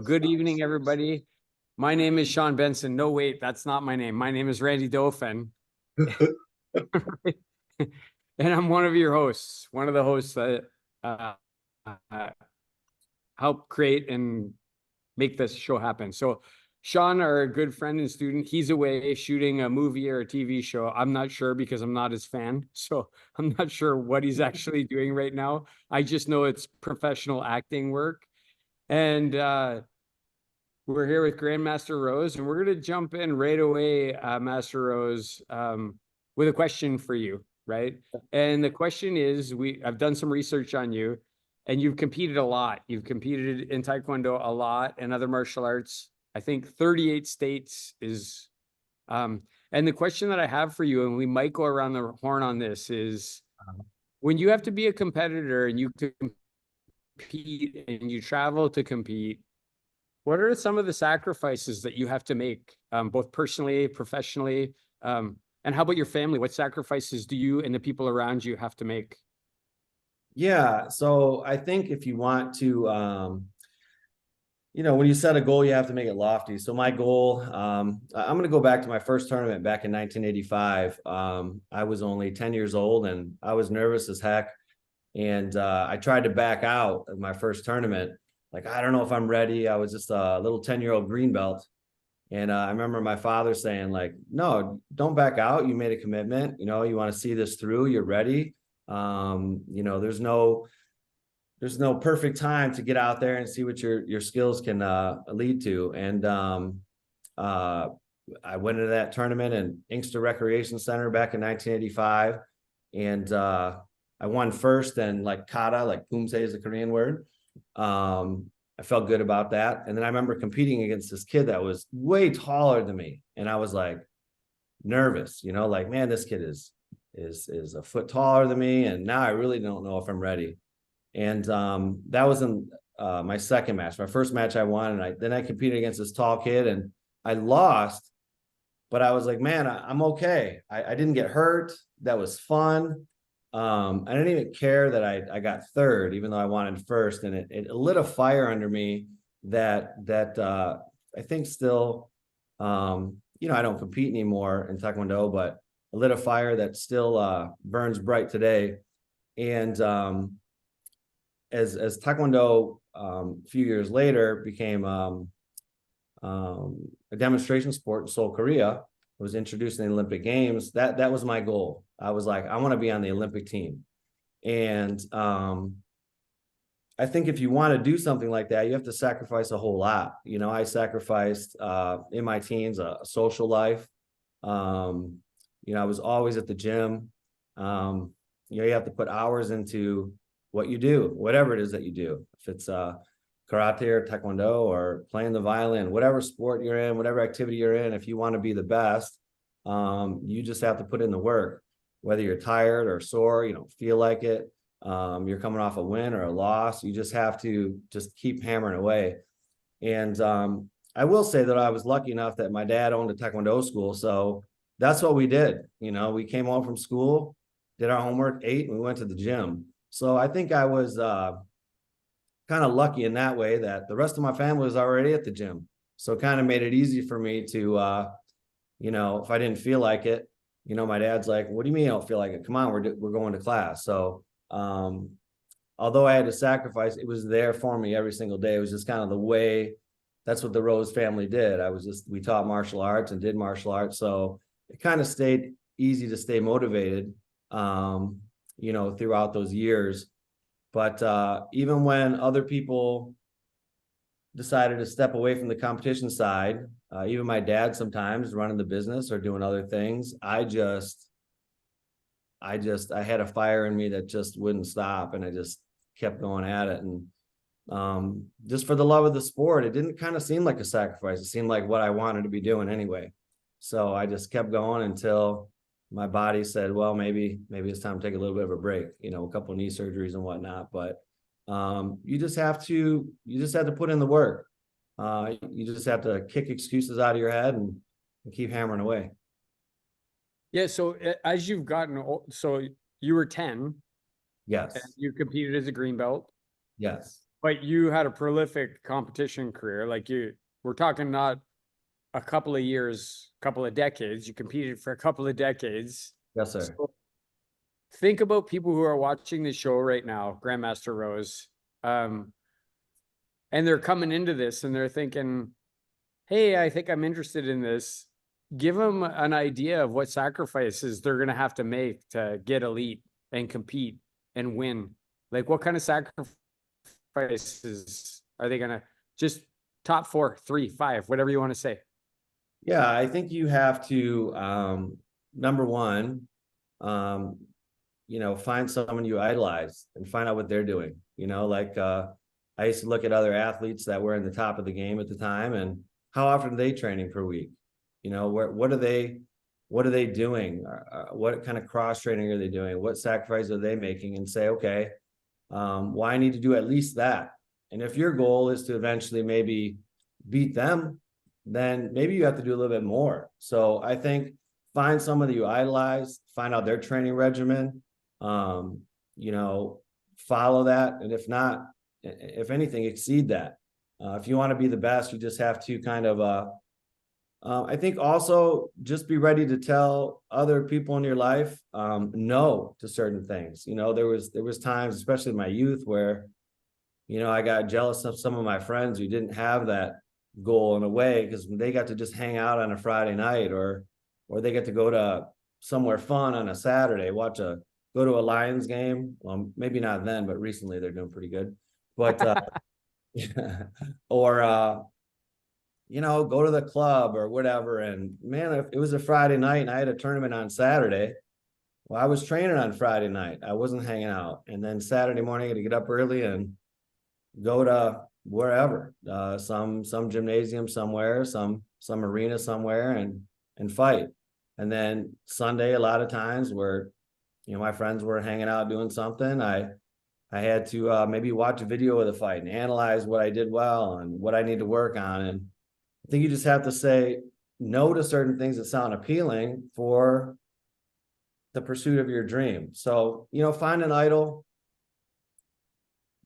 Good evening, everybody. My name is Sean Benson. No, wait, that's not my name. My name is Randy Dauphin. And I'm one of your hosts, one of the hosts that help create and make this show happen. So Sean, our good friend and student, he's away shooting a movie or a TV show. I'm not sure because I'm not his fan. So I'm not sure what he's actually doing right now. I just know it's professional acting work. And we're here with Grandmaster Rose, and we're going to jump in right away, Master Rose, with a question for you, right? And the question is, I've done some research on you, and you've competed a lot. You've competed in Taekwondo a lot and other martial arts. I think 38 states is, and the question that I have for you, and we might go around the horn on this, is when you have to be a competitor and you compete and you travel to compete, what are some of the sacrifices that you have to make, both personally, professionally, and how about your family? What sacrifices do you and the people around you have to make? Yeah, so I think if you want to, when you set a goal, you have to make it lofty. So my goal, I'm going to go back to my first tournament back in 1985. I was only 10 years old and I was nervous as heck. And I tried to back out of my first tournament. Like, I don't know if I'm ready. I was just a little 10-year-old green belt. And I remember my father saying, like, no, don't back out. You made a commitment. You want to see this through. You're ready. There's no perfect time to get out there and see what your skills can lead to. And I went into that tournament in Inkster Recreation Center back in 1985. And I won first, and like kata, like kumse is a Korean word. I felt good about that. And then I remember competing against this kid that was way taller than me. And I was like nervous, like, man, this kid is a foot taller than me. And now I really don't know if I'm ready. And that was in my second match. My first match I won, and then I competed against this tall kid and I lost, but I was like, man, I'm okay. I didn't get hurt. That was fun. I didn't even care that I got third, even though I wanted first. And it lit a fire under me that I think still, I don't compete anymore in Taekwondo, but it lit a fire that still burns bright today. And as Taekwondo a few years later became a demonstration sport in Seoul, Korea, it was introduced in the Olympic Games. That was my goal. I was like, I want to be on the Olympic team. And I think if you want to do something like that, you have to sacrifice a whole lot. I sacrificed in my teens a social life. I was always at the gym. You have to put hours into what you do, whatever it is that you do. If it's karate or taekwondo or playing the violin, whatever sport you're in, whatever activity you're in, if you want to be the best, you just have to put in the work. Whether you're tired or sore, you don't feel like it, you're coming off a win or a loss, you just have to just keep hammering away. And I will say that I was lucky enough that my dad owned a taekwondo school, so that's what we did. We came home from school, did our homework, ate, and we went to the gym. So I think I was kind of lucky in that way that the rest of my family was already at the gym. So it kind of made it easy for me to, if I didn't feel like it, my dad's like, what do you mean I don't feel like it? Come on, we're going to class. So although I had to sacrifice, it was there for me every single day. It was just kind of the way, that's what the Rose family did. We taught martial arts and did martial arts. So it kind of stayed easy to stay motivated, throughout those years. But even when other people decided to step away from the competition side, even my dad sometimes running the business or doing other things, I had a fire in me that just wouldn't stop, and I just kept going at it. And just for the love of the sport, it didn't kind of seem like a sacrifice. It seemed like what I wanted to be doing anyway. So I just kept going until my body said, well, maybe it's time to take a little bit of a break, a couple of knee surgeries and whatnot. But you just have to put in the work. You just have to kick excuses out of your head and keep hammering away. Yeah. So as you've gotten old, so you were 10. Yes. And you competed as a green belt. Yes. But you had a prolific competition career. Like we're talking not a couple of years, couple of decades. You competed for a couple of decades. Yes, sir. So think about people who are watching the show right now, Grandmaster Rose, and they're coming into this and they're thinking, hey, I think I'm interested in this. Give them an idea of what sacrifices they're going to have to make to get elite and compete and win. Like, what kind of sacrifices are they going to just top 4, 3, 5, whatever you want to say? Yeah, I think you have to, number one, find someone you idolize and find out what they're doing. Like I used to look at other athletes that were in the top of the game at the time, and how often are they training per week? What are they doing? What kind of cross training are they doing? What sacrifices are they making? And say, okay, well, I need to do at least that. And if your goal is to eventually maybe beat them, then maybe you have to do a little bit more. So I think find someone that you idolize, find out their training regimen, um, follow that. And if not, if anything, exceed that. If you want to be the best, you just have to kind of, I think also just be ready to tell other people in your life, no to certain things. There was times, especially in my youth, where, I got jealous of some of my friends who didn't have that goal in a way, because they got to just hang out on a Friday night, or they get to go to somewhere fun on a Saturday, go to a Lions game. Well, maybe not then, but recently they're doing pretty good. But or go to the club or whatever. And man, if it was a Friday night and I had a tournament on Saturday, well, I was training on Friday night. I wasn't hanging out. And then Saturday morning, I had to get up early and go to wherever, some gymnasium somewhere, some arena somewhere, and fight. And then Sunday, a lot of times where, my friends were hanging out doing something, I had to maybe watch a video of the fight and analyze what I did well and what I need to work on. And I think you just have to say no to certain things that sound appealing for the pursuit of your dream. So, find an idol,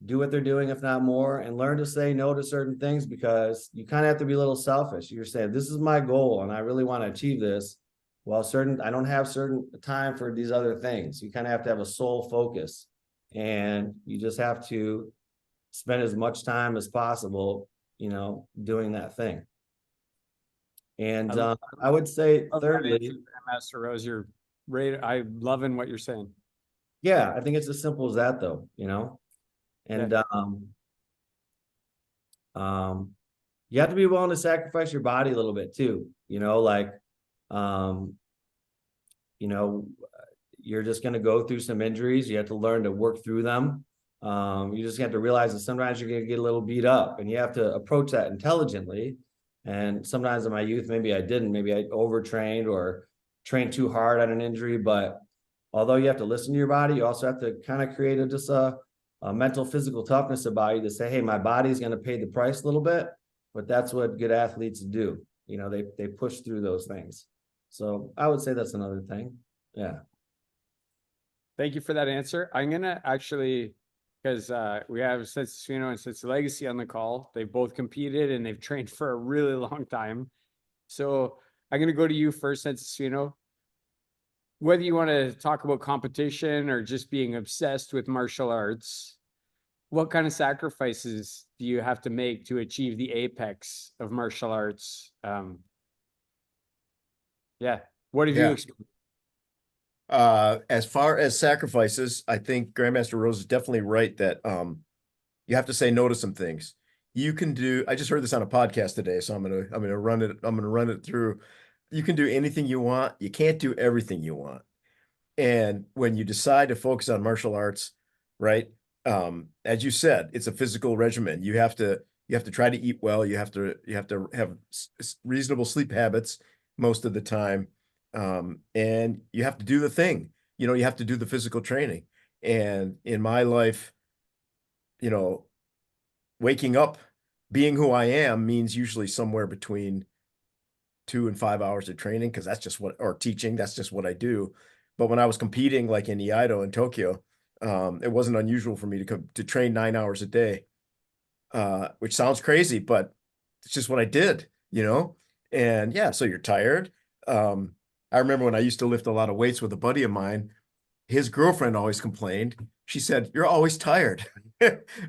do what they're doing, if not more, and learn to say no to certain things, because you kind of have to be a little selfish. You're saying, this is my goal and I really want to achieve this. Well, I don't have certain time for these other things. You kind of have to have a sole focus, and you just have to spend as much time as possible, doing that thing. And I would say thirdly, Master Rose, you're right. I'm loving what you're saying. Yeah, I think it's as simple as that, though, and Yeah. You have to be willing to sacrifice your body a little bit too, like, you're just going to go through some injuries. You have to learn to work through them. You just have to realize that sometimes you're going to get a little beat up, and you have to approach that intelligently. And sometimes in my youth, maybe I didn't, maybe I overtrained or trained too hard on an injury. But although you have to listen to your body, you also have to kind of create a mental, physical toughness about you to say, hey, my body's going to pay the price a little bit, but that's what good athletes do. They push through those things. So I would say that's another thing. Yeah. Thank you for that answer. I'm going to actually, because we have Sensei Suino and Sensei Legacy on the call. They've both competed and they've trained for a really long time. So I'm going to go to you first, Sensei Suino. Whether you want to talk about competition or just being obsessed with martial arts, what kind of sacrifices do you have to make to achieve the apex of martial arts? Yeah. What have you experienced? As far as sacrifices, I think Grandmaster Rose is definitely right that you have to say no to some things. You can do, I just heard this on a podcast today, so I'm gonna run it through. You can do anything you want. You can't do everything you want. And when you decide to focus on martial arts, right? As you said, it's a physical regimen. You have to try to eat well. You have to have reasonable sleep habits most of the time. And you have to do the thing, you have to do the physical training. And in my life, waking up, being who I am means usually somewhere between 2 and 5 hours of training, because that's just or teaching, that's just what I do. But when I was competing, like in Iaido in Tokyo, it wasn't unusual for me to train 9 hours a day. which sounds crazy, but it's just what I did, you know? And yeah, so you're tired. I remember when I used to lift a lot of weights with a buddy of mine, his girlfriend always complained. She said, "You're always tired."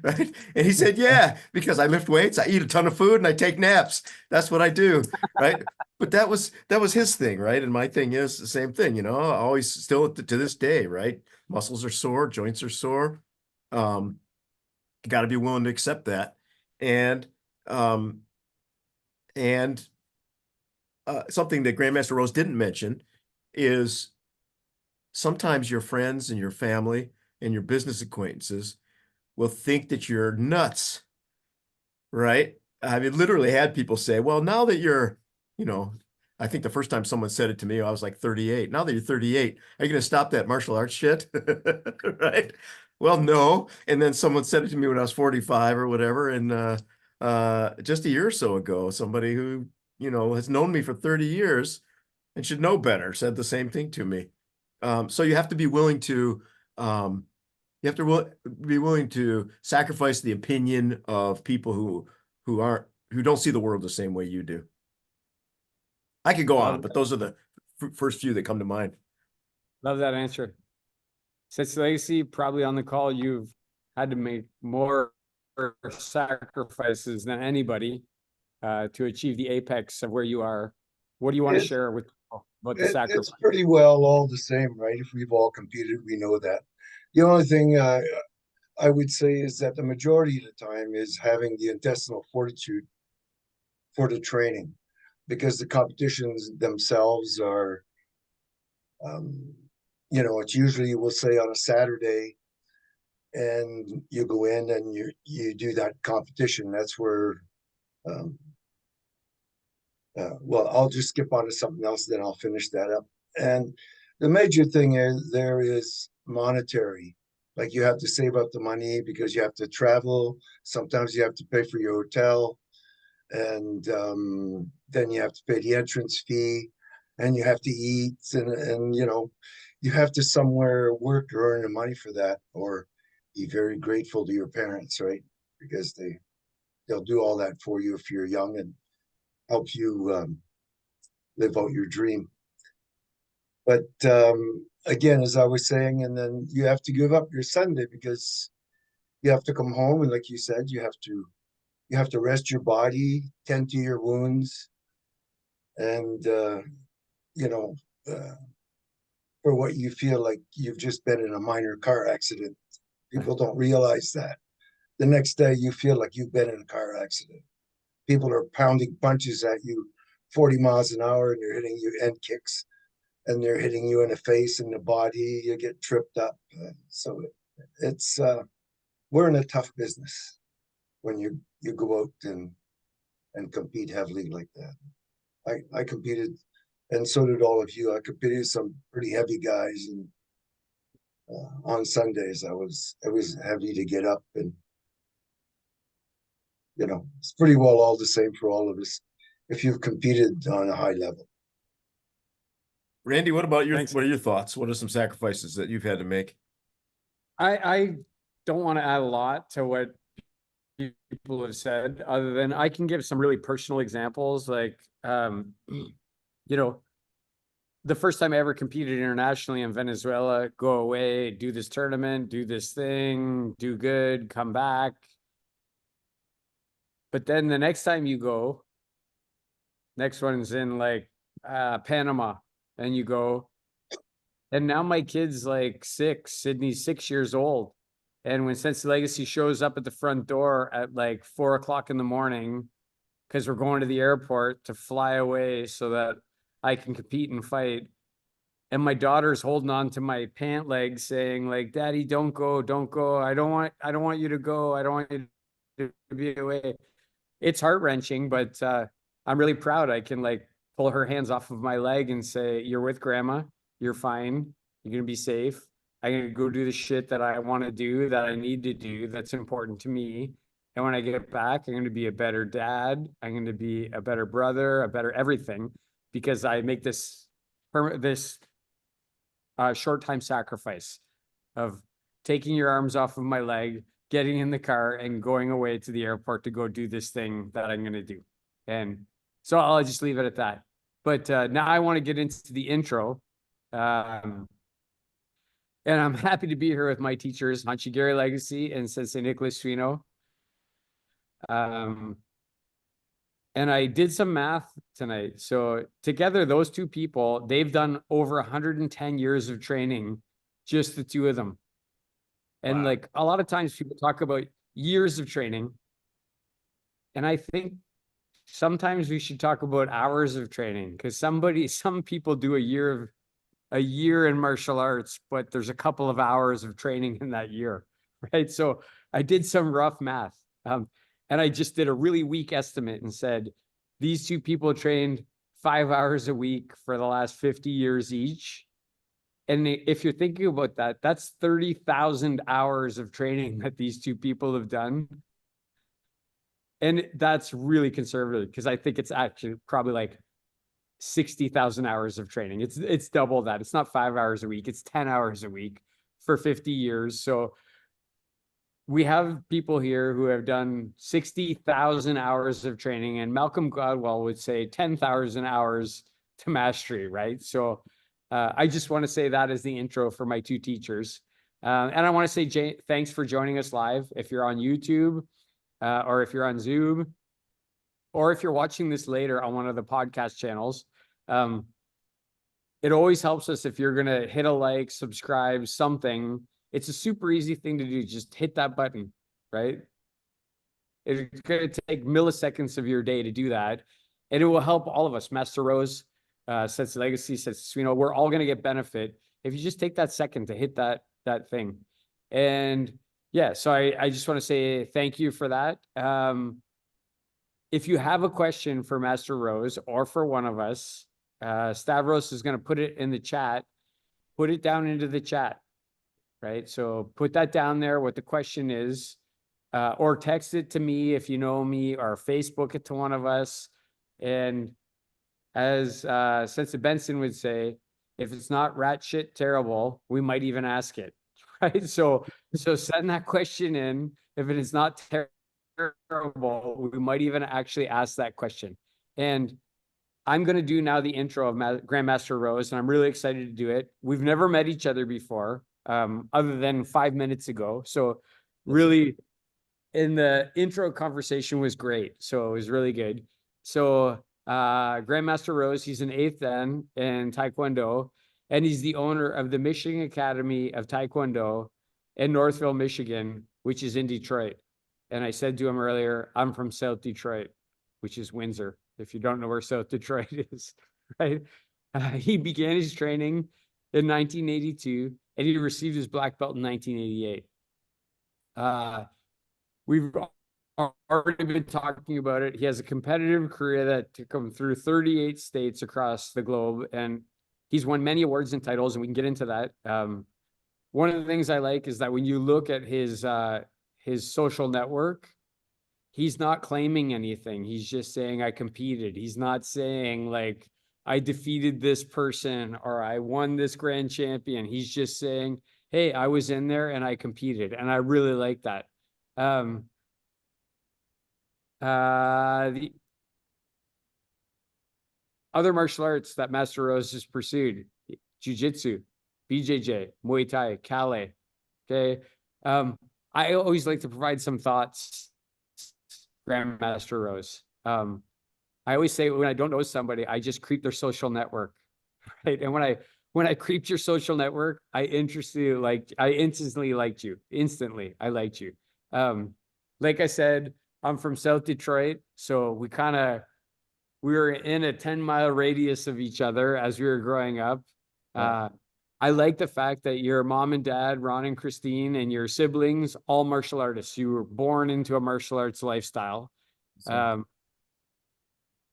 Right? And he said, "Yeah, because I lift weights, I eat a ton of food, and I take naps. That's what I do." Right? But that was his thing, right? And my thing is the same thing, you know, I always still to this day, right? Muscles are sore, joints are sore. You got to be willing to accept that. And um, and something that Grandmaster Rose didn't mention is sometimes your friends and your family and your business acquaintances will think that you're nuts, right? I mean, literally had people say, well, now that you're, you know, I think the first time someone said it to me, I was like 38. Now that you're 38, are you going to stop that martial arts shit? Right? Well, no. And then someone said it to me when I was 45 or whatever. And just a year or so ago, somebody who, you know, has known me for 30 years and should know better said the same thing to me. So you have to be willing to be willing to sacrifice the opinion of people who don't see the world the same way you do. I could go on, Love, but those are the first few that come to mind. love that answer. Since Legacy, probably on the call, you've had to make more sacrifices than anybody to achieve the apex of where you are. What do you want to It's share with people about the sacrifice? it's pretty well all the same, right? If we've all competed, we know that. The only thing I would say is that the majority of the time is having the intestinal fortitude for the training, because the competitions themselves are, um, it's usually, we'll say, on a Saturday, and you go in and you do that competition. That's where, um, well, I'll just skip on to something else, then I'll finish that up. And the major thing is there is monetary. Like, you have to save up the money because you have to travel. Sometimes you have to pay for your hotel, and then you have to pay the entrance fee, and you have to eat, and you have to somewhere work or earn the money for that, or be very grateful to your parents, right? Because they'll do all that for you if you're young and help you live out your dream. But again, as I was saying, and then you have to give up your Sunday because you have to come home, and like you said, you have to rest your body, tend to your wounds, and you know, uh, for what you feel like you've just been in a minor car accident. People don't realize that. The next day, you feel like you've been in a car accident. People are pounding punches at you 40 miles an hour, and they're hitting you end kicks, and they're hitting you in the face and the body. You get tripped up. So it's we're in a tough business when you go out and compete heavily like that. I competed, and so did all of you. I competed with some pretty heavy guys, and on Sundays it was heavy to get up, and it's pretty well all the same for all of us if you've competed on a high level. Randy, what about Thanks. what are your thoughts? What are some sacrifices that you've had to make? I don't want to add a lot to what people have said, other than I can give some really personal examples. Like, the first time I ever competed internationally in Venezuela, go away, do this tournament, do this thing, do good, come back. But then the next time you go, next one's in like Panama, and you go. And now my kid's like 6, Sydney's 6 years old. And when Sense Legacy shows up at the front door at like 4 o'clock in the morning, because we're going to the airport to fly away so that I can compete and fight. And my daughter's holding on to my pant leg saying like, "Daddy, don't go, don't go. I don't want you to go. I don't want you to be away." It's heart-wrenching, but I'm really proud. I can like pull her hands off of my leg and say, "You're with grandma. You're fine. You're going to be safe. I'm going to go do the shit that I want to do, that I need to do, that's important to me. And when I get back, I'm going to be a better dad. I'm going to be a better brother, a better everything, because I make this short time sacrifice of taking your arms off of my leg, getting in the car and going away to the airport to go do this thing that I'm going to do. And so I'll just leave it at that. But now I want to get into the intro. And I'm happy to be here with my teachers, Hanshi Gary Legacy and Sensei Nicholas Suino. And I did some math tonight. So together, those two people, they've done over 110 years of training, just the two of them. And Wow. like a lot of times people talk about years of training. And I think sometimes we should talk about hours of training, because some people do a year in martial arts, but there's a couple of hours of training in that year, right? So I did some rough math. And I just did a really weak estimate and said, these two people trained 5 hours a week for the last 50 years each. And if you're thinking about that, that's 30,000 hours of training that these two people have done. And that's really conservative, because I think it's actually probably like 60,000 hours of training. It's double that. It's not 5 hours a week. It's 10 hours a week for 50 years. So we have people here who have done 60,000 hours of training, and Malcolm Gladwell would say 10,000 hours to mastery, right? So I just want to say that as the intro for my two teachers. And I want to say thanks for joining us live. If you're on YouTube, or if you're on Zoom, or if you're watching this later on one of the podcast channels, it always helps us if you're going to hit a like, subscribe, something. It's a super easy thing to do. Just hit that button, right? It's going to take milliseconds of your day to do that. And it will help all of us. Master Rose, Sensei Legacy, Sensei Suino, we're all going to get benefit if you just take that second to hit that thing. And yeah, so I just want to say thank you for that. If you have a question for Master Rose or for one of us, Stavros is going to put it in the chat. Put it down into the chat. Right? So put that down there, what the question is, or text it to me if you know me, or Facebook it to one of us. And as Sensei Benson would say, if it's not rat shit terrible, we might even ask it, right? So send that question in. If it is not terrible, we might even actually ask that question. And I'm going to do now the intro of Grandmaster Rose, and I'm really excited to do it. We've never met each other before. Other than 5 minutes ago. So really, in the intro conversation was great. So it was really good. So Grandmaster Rose, he's an 8th Dan in Taekwondo, and he's the owner of the Michigan Academy of Taekwondo in Northville, Michigan, which is in Detroit. And I said to him earlier, I'm from South Detroit, which is Windsor, if you don't know where South Detroit is, right? He began his training in 1982. And he received his black belt in 1988. We've already been talking about it. He has a competitive career that took him through 38 states across the globe, and he's won many awards and titles, and we can get into that. One of the things I like is that when you look at his social network, he's not claiming anything. He's just saying, I competed. He's not saying like, I defeated this person or I won this grand champion. He's just saying, hey, I was in there and I competed. And I really like that. The other martial arts that Master Rose has pursued, Jiu-Jitsu, BJJ, Muay Thai, Kale. Okay. I always like to provide some thoughts, Grandmaster Rose. I always say when I don't know somebody, I just creep their social network, right? And when I creeped your social network, I instantly liked you. Instantly, I liked you. Like I said, I'm from South Detroit, so we were in a 10-mile radius of each other as we were growing up. I like the fact that your mom and dad, Ron and Christine, and your siblings, all martial artists. You were born into a martial arts lifestyle.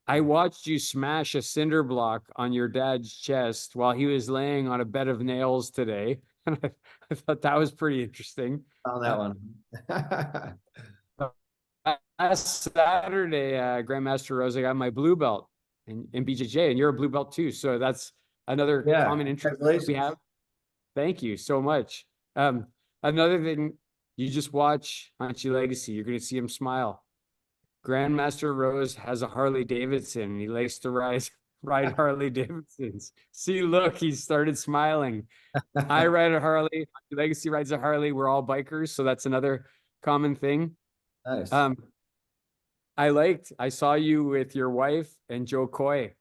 I watched you smash a cinder block on your dad's chest while he was laying on a bed of nails today. And I thought that was pretty interesting. Found that one. Last Saturday, Grandmaster Rose, I got my blue belt in BJJ, and you're a blue belt too. So that's another common interest that we have. Thank you so much. Another thing, you just watch Hanchi Legacy. You're going to see him smile. Grandmaster Rose has a Harley Davidson, and he likes to ride Harley Davidsons. See, look, he started smiling. I ride a Harley. Hanchi Legacy rides a Harley. We're all bikers, so that's another common thing. Nice. I saw you with your wife and Joe Coy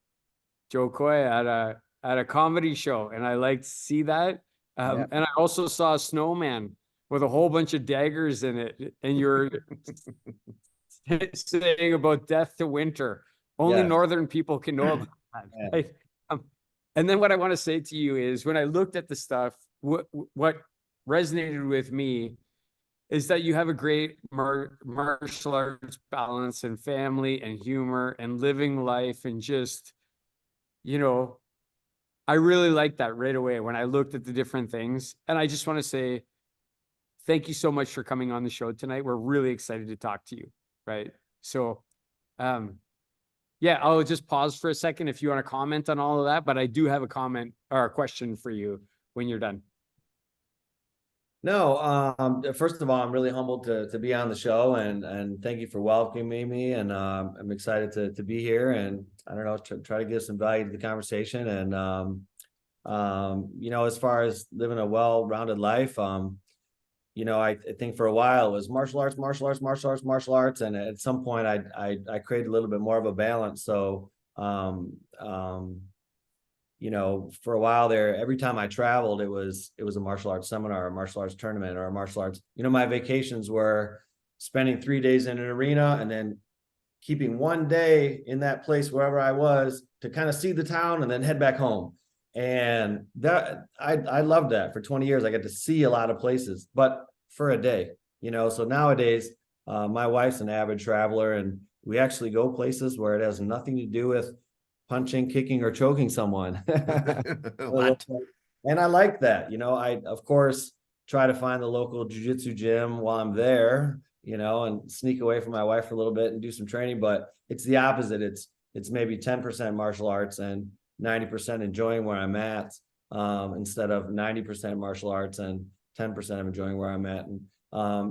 at a comedy show, and I liked to see that. Yeah. And I also saw a snowman with a whole bunch of daggers in it, and you're saying about death to winter. Only Yes. northern people can know about that. Yeah. Like, and then what I want to say to you is, when I looked at the stuff, what resonated with me is that you have a great martial arts balance, and family and humor and living life, and just, you know, I really liked that right away when I looked at the different things. And I just want to say thank you so much for coming on the show tonight. We're really excited to talk to you. Right. So, yeah, I'll just pause for a second if you want to comment on all of that, but I do have a comment or a question for you when you're done. No, first of all, I'm really humbled to be on the show, and thank you for welcoming me. And I'm excited to be here, and I don't know, try to give some value to the conversation. And you know, as far as living a well-rounded life, you know, I think for a while it was martial arts, and at some point I created a little bit more of a balance. So you know, for a while there, every time I traveled, it was a martial arts seminar, a martial arts tournament, or a martial arts. You know, my vacations were spending 3 days in an arena and then keeping 1 day in that place wherever I was to kind of see the town and then head back home. And that I loved that. For 20 years, I got to see a lot of places, but for a day, you know. So nowadays, my wife's an avid traveler, and we actually go places where it has nothing to do with punching, kicking, or choking someone. What? And I like that. You know, I, of course, try to find the local jiu-jitsu gym while I'm there, you know, and sneak away from my wife for a little bit and do some training. But it's the opposite. It's maybe 10% martial arts and 90% enjoying where I'm at, instead of 90% martial arts and 10% of enjoying where I'm at. And,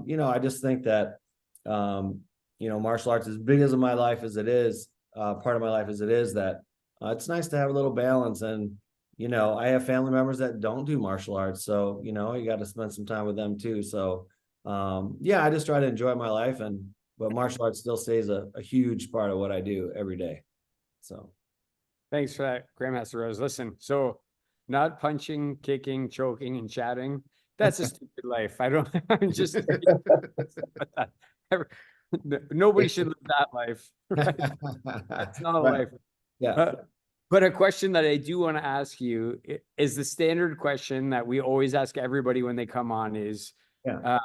you know, I just think that, you know, martial arts, as big as my life as it is, part of my life as it is, that it's nice to have a little balance. And, you know, I have family members that don't do martial arts, so, you know, you got to spend some time with them too. So, yeah, I just try to enjoy my life, but martial arts still stays a huge part of what I do every day. So. Thanks for that, Grandmaster Rose. Listen, so not punching, kicking, choking, and chatting, that's a stupid life. I'm just, nobody should live that life. Right? It's not a Right. life. Yeah. But a question that I do want to ask you is the standard question that we always ask everybody when they come on is, Yeah.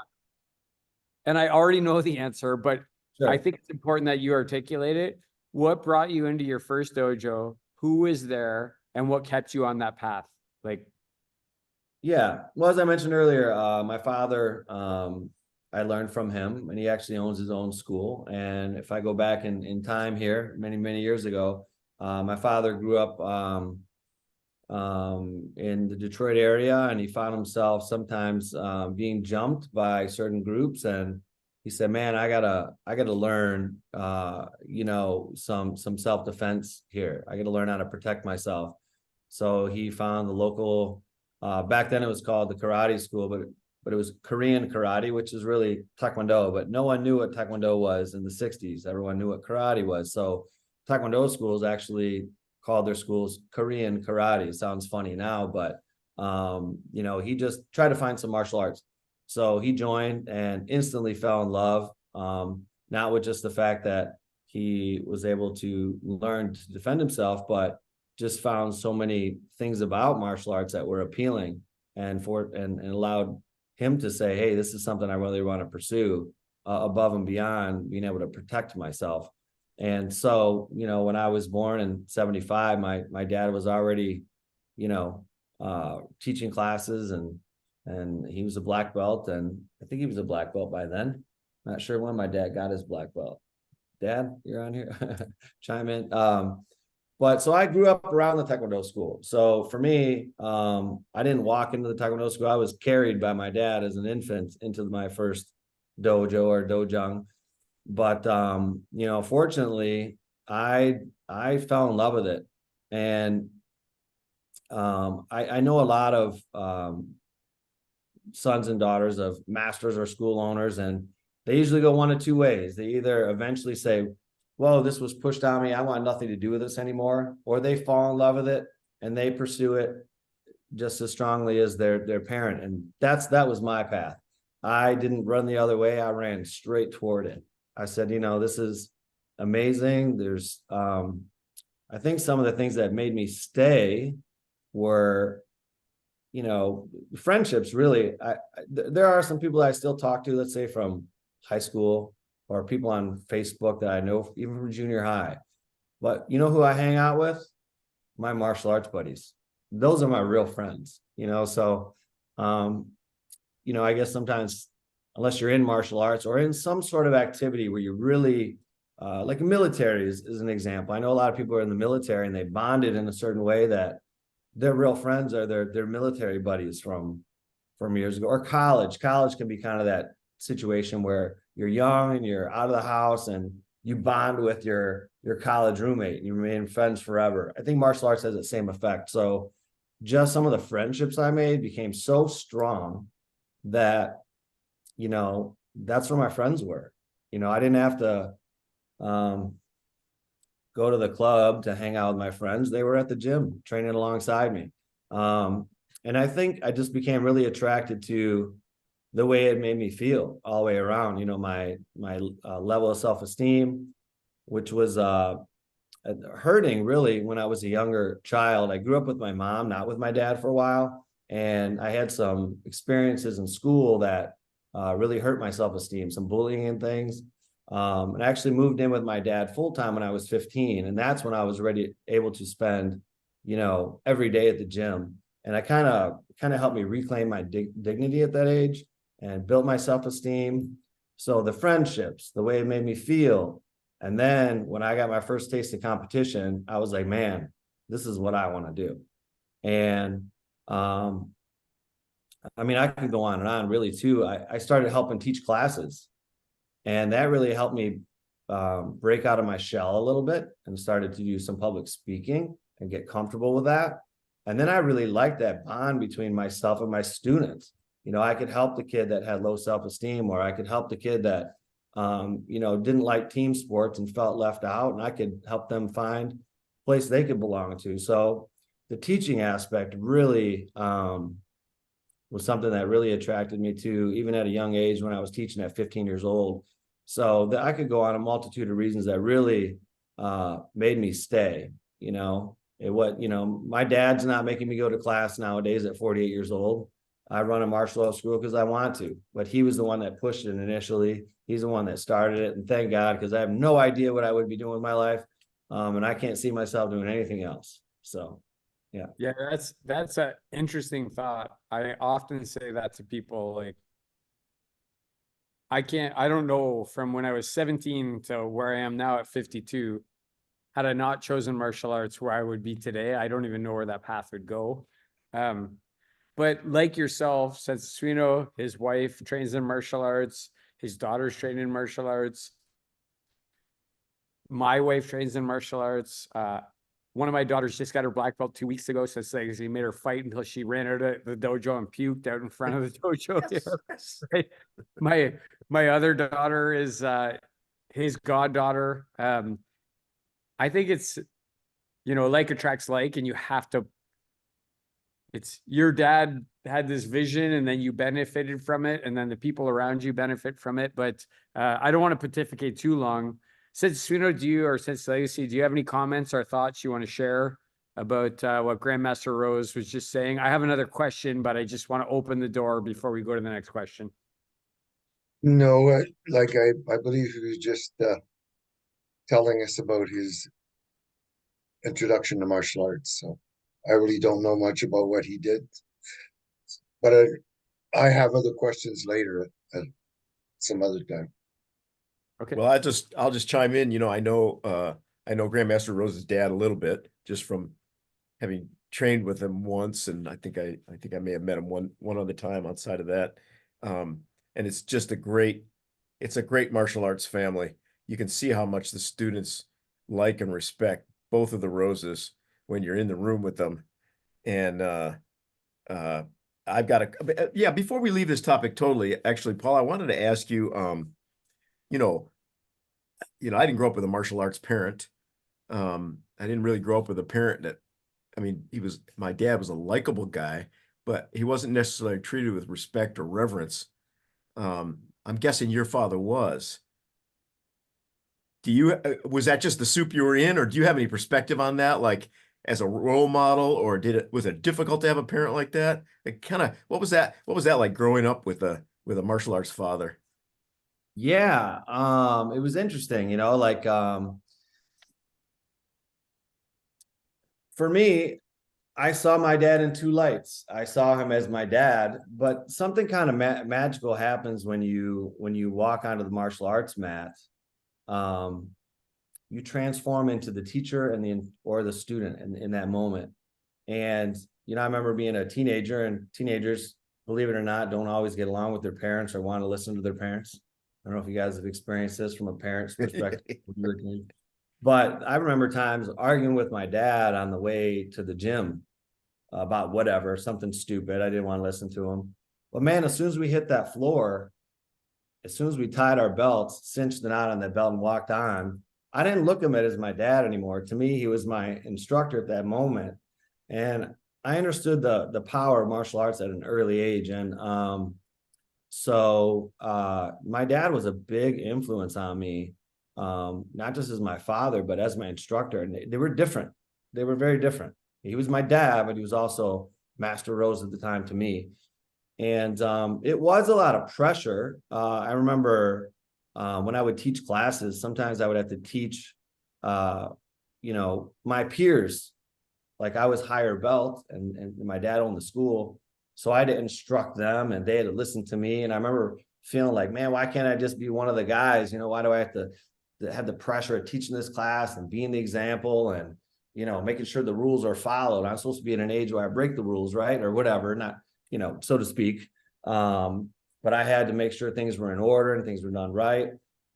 and I already know the answer, but Sure. I think it's important that you articulate it. What brought you into your first dojo? Who was there, and what kept you on that path? Like, Yeah. Well, as I mentioned earlier, my father, I learned from him, and he actually owns his own school. And if I go back in time here, many, many years ago, my father grew up in the Detroit area, and he found himself sometimes being jumped by certain groups. And he said, man, I gotta learn, you know, some self-defense here. I gotta learn how to protect myself. So he found the local, back then it was called the karate school, but it was Korean karate, which is really Taekwondo, but no one knew what Taekwondo was in the 60s. Everyone knew what karate was. So Taekwondo schools actually called their schools Korean karate. It sounds funny now, but, you know, he just tried to find some martial arts. So he joined and instantly fell in love, not with just the fact that he was able to learn to defend himself, but just found so many things about martial arts that were appealing, and allowed him to say, hey, this is something I really want to pursue, above and beyond being able to protect myself. And so, you know, when I was born in 75, my dad was already, you know, teaching classes, and he was a black belt, and I think he was a black belt by then. Not sure when my dad got his black belt. Dad, you're on here. Chime in. But so I grew up around the Taekwondo school. So for me, I didn't walk into the Taekwondo school. I was carried by my dad as an infant into my first dojo or dojang. But you know, fortunately, I fell in love with it. And I know a lot of sons and daughters of masters or school owners, and they usually go one of two ways. They either eventually say, whoa, this was pushed on me, I want nothing to do with this anymore, or they fall in love with it and they pursue it just as strongly as their parent. And that was my path. I didn't run the other way. I ran straight toward it. I said, you know, this is amazing. There's I think some of the things that made me stay were, you know, friendships. Really, there are some people that I still talk to, let's say from high school, or people on Facebook that I know even from junior high. But you know who I hang out with? My martial arts buddies. Those are my real friends, you know. So you know, I guess sometimes, unless you're in martial arts or in some sort of activity where you really like military is an example. I know a lot of people are in the military and they bonded in a certain way that their real friends are their military buddies from years ago. Or college can be kind of that situation where you're young and you're out of the house and you bond with your college roommate and you remain friends forever. I think martial arts has the same effect. So just some of the friendships I made became so strong that, you know, that's where my friends were. You know, I didn't have to go to the club to hang out with my friends. They were at the gym training alongside me. And I think I just became really attracted to the way it made me feel all the way around. You know, my level of self-esteem, which was hurting really when I was a younger child. I grew up with my mom, not with my dad for a while. And I had some experiences in school that really hurt my self-esteem, some bullying and things. And I actually moved in with my dad full-time when I was 15. And that's when I was able to spend, you know, every day at the gym. And I kind of helped me reclaim my dignity at that age and built my self-esteem. So the friendships, the way it made me feel. And then when I got my first taste of competition, I was like, man, this is what I want to do. And I mean, I could go on and on really too. I started helping teach classes, and that really helped me break out of my shell a little bit and started to do some public speaking and get comfortable with that. And then I really liked that bond between myself and my students. You know, I could help the kid that had low self-esteem, or I could help the kid that, you know, didn't like team sports and felt left out, and I could help them find a place they could belong to. So the teaching aspect really was something that really attracted me to, even at a young age when I was teaching at 15 years old. So that I could go on a multitude of reasons that really made me stay. You know, you know, my dad's not making me go to class nowadays at 48 years old. I run a martial arts school because I want to, but he was the one that pushed it initially. He's the one that started it, and thank God, because I have no idea what I would be doing with my life, and I can't see myself doing anything else. So, yeah. Yeah, that's an interesting thought. I often say that to people, like, I don't know from when I was 17 to where I am now at 52, had I not chosen martial arts, where I would be today. I don't even know where that path would go. But like yourself, Setsuino, his wife trains in martial arts, his daughter's trained in martial arts. My wife trains in martial arts. One of my daughters just got her black belt 2 weeks ago. So it's like he made her fight until she ran out of the dojo and puked out in front of the dojo. Yes. Right? My other daughter is his goddaughter. I think it's, you know, like attracts like, and you have to, it's your dad had this vision and then you benefited from it, and then the people around you benefit from it. But I don't want to pontificate too long. Setsuino, since Legacy, do you have any comments or thoughts you want to share about what Grandmaster Rose was just saying? I have another question, but I just want to open the door before we go to the next question. No, like I believe he was just telling us about his introduction to martial arts. So I really don't know much about what he did, but I have other questions later at some other time. Okay. Well, I'll just chime in. You know, I know Grandmaster Rose's dad a little bit, just from having trained with him once, and I think I may have met him one other time outside of that. And it's just a great it's a great martial arts family. You can see how much the students like and respect both of the Roses when you're in the room with them. And uh, I've got a yeah. Before we leave this topic totally, actually, Paul, I wanted to ask you. You know, I didn't grow up with a martial arts parent. I didn't really grow up with a parent that, I mean, my dad was a likable guy, but he wasn't necessarily treated with respect or reverence. I'm guessing your father was. Was that just the soup you were in, or do you have any perspective on that? Like as a role model, or was it difficult to have a parent like that? Like kind of, what was that like growing up with a martial arts father? Yeah, it was interesting, like for me, I saw my dad in two lights. I saw him as my dad, but something kind of magical happens when you walk onto the martial arts mat. Um, you transform into the teacher or the student in that moment. And I remember being a teenager, and teenagers, believe it or not, don't always get along with their parents or want to listen to their parents. I don't know if you guys have experienced this from a parent's perspective. But I remember times arguing with my dad on the way to the gym about whatever, something stupid. I didn't want to listen to him. But man, as soon as we hit that floor, as soon as we tied our belts, cinched the knot on that belt and walked on, I didn't look at him as my dad anymore. To me, he was my instructor at that moment. And I understood the power of martial arts at an early age. And so my dad was a big influence on me, not just as my father, but as my instructor. And they were different. They were very different. He was my dad, but he was also Master Rose at the time to me. And it was a lot of pressure. I remember when I would teach classes, sometimes I would have to teach, my peers. Like I was higher belt, and my dad owned the school. So I had to instruct them, and they had to listen to me. And I remember feeling like, man, why can't I just be one of the guys? Why do I have to have the pressure of teaching this class and being the example and, making sure the rules are followed? I'm supposed to be in an age where I break the rules, right? Or whatever, not, so to speak. But I had to make sure things were in order and things were done right.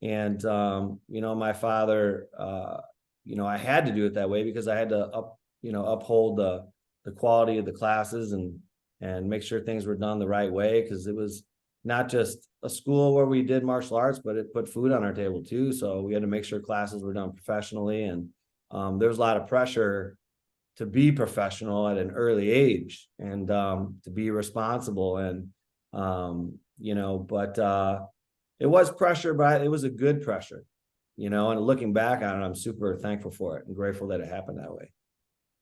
And, my father, I had to do it that way because I had to uphold the quality of the classes and make sure things were done the right way. Cause it was not just a school where we did martial arts, but it put food on our table too. So we had to make sure classes were done professionally. And there was a lot of pressure to be professional at an early age and to be responsible. And, but it was pressure, but it was a good pressure, and looking back on it, I'm super thankful for it and grateful that it happened that way.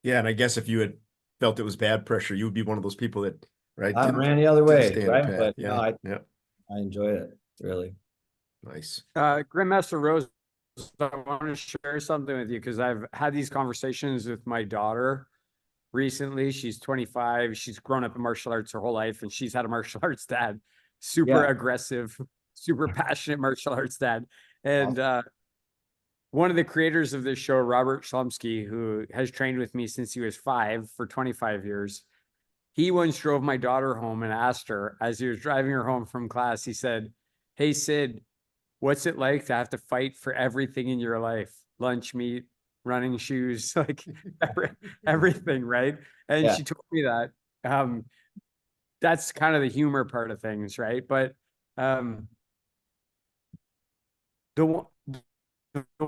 Yeah, and I guess if you had felt it was bad pressure, you would be one of those people that, right? I ran the other way, right? But yeah, yeah, I enjoyed it, really. nice. Grandmaster Rose, I want to share something with you because I've had these conversations with my daughter recently. She's 25. She's grown up in martial arts her whole life, and she's had a martial arts dad, super aggressive, super passionate martial arts dad. And one of the creators of this show, Robert Schlumsky, who has trained with me since he was 5 for 25 years, he once drove my daughter home and asked her, as he was driving her home from class, he said, "Hey, Sid, what's it like to have to fight for everything in your life? Lunch meat, running shoes, like everything, right?" And she told me that. That's kind of the humor part of things, right? But the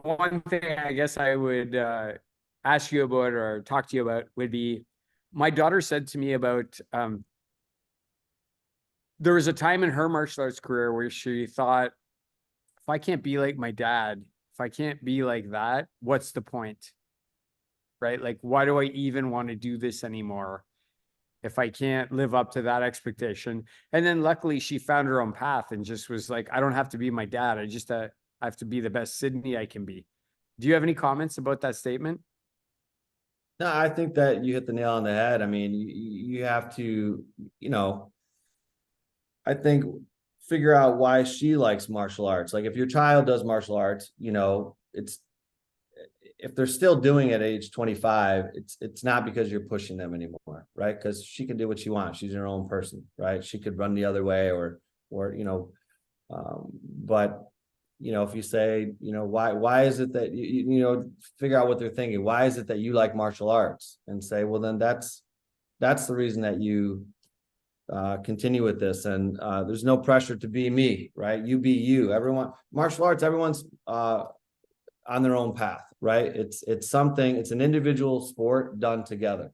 one thing I guess I would ask you about or talk to you about would be, my daughter said to me about there was a time in her martial arts career where she thought, if I can't be like my dad, if I can't be like that, what's the point? Right? Like, why do I even want to do this anymore if I can't live up to that expectation? And then luckily she found her own path and just was like, I don't have to be my dad. I have to be the best Sydney I can be. Do you have any comments about that statement? No, I think that you hit the nail on the head. I mean, you have to, I think figure out why she likes martial arts. Like if your child does martial arts, it's, if they're still doing it at age 25, it's not because you're pushing them anymore, right? Because she can do what she wants. She's her own person, right? She could run the other way or But if you say, why is it that figure out what they're thinking. Why is it that you like martial arts? And say, well, then that's the reason that you continue with this. And there's no pressure to be me, right? You be you. Everyone, martial arts, everyone's on their own path, right? It's an individual sport done together,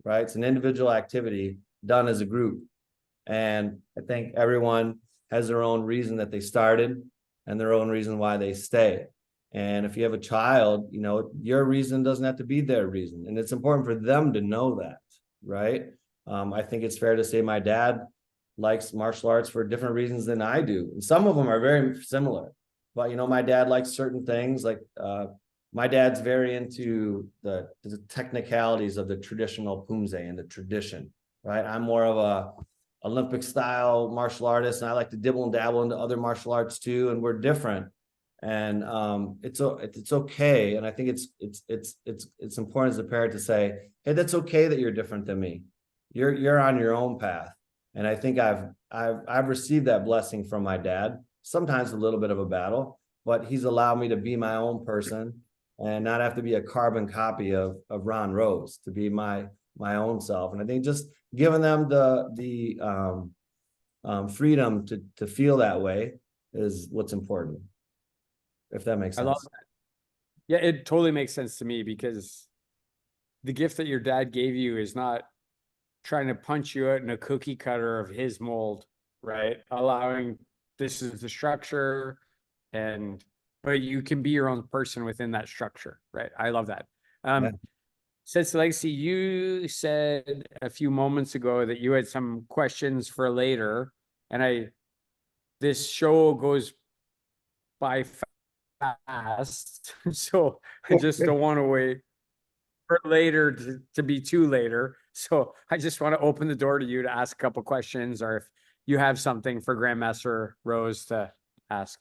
right? It's an individual activity done as a group. And I think everyone has their own reason that they started and their own reason why they stay. And if you have a child, your reason doesn't have to be their reason. And it's important for them to know that, right? I think it's fair to say my dad likes martial arts for different reasons than I do. And some of them are very similar. But, my dad likes certain things. Like my dad's very into the technicalities of the traditional pumse and the tradition, right? I'm more of a Olympic style martial artist, and I like to dibble and dabble into other martial arts too. And we're different. And it's okay. And I think it's important as a parent to say, hey, that's okay that you're different than me. You're on your own path. And I think I've received that blessing from my dad, sometimes a little bit of a battle, but he's allowed me to be my own person and not have to be a carbon copy of Ron Rose, to be my own self. And I think just giving them the freedom to feel that way is what's important. If that makes sense. I love that. Yeah, it totally makes sense to me, because the gift that your dad gave you is not trying to punch you out in a cookie cutter of his mold, right? Allowing this is the structure, but you can be your own person within that structure, right? I love that. Yeah. Since Legacy, you said a few moments ago that you had some questions for later, and this show goes by fast, so I just don't want to wait for later to be too later. So I just want to open the door to you to ask a couple questions, or if you have something for Grandmaster Rose to ask.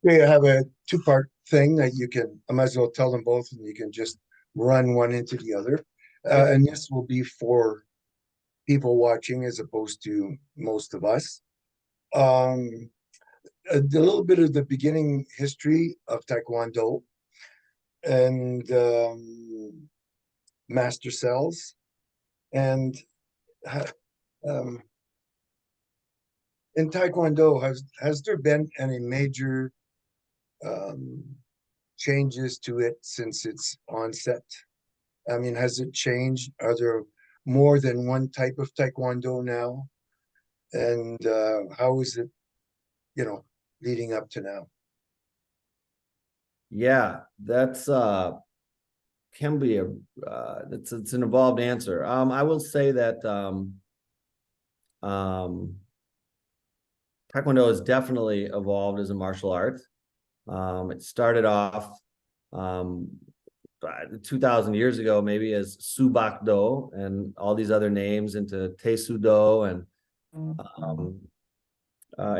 We have a two-part thing that I might as well tell them both, and you can just run one into the other. And this will be for people watching as opposed to most of us. A little bit of the beginning history of Taekwondo and master cells. And in Taekwondo, has there been any major changes to it since its onset? I mean, has it changed? Are there more than one type of Taekwondo now? And how is it, leading up to now? Yeah, that's can be it's an involved answer. I will say that Taekwondo has definitely evolved as a martial art. It started off 2,000 years ago, maybe, as Subakdo and all these other names into Taesudo. And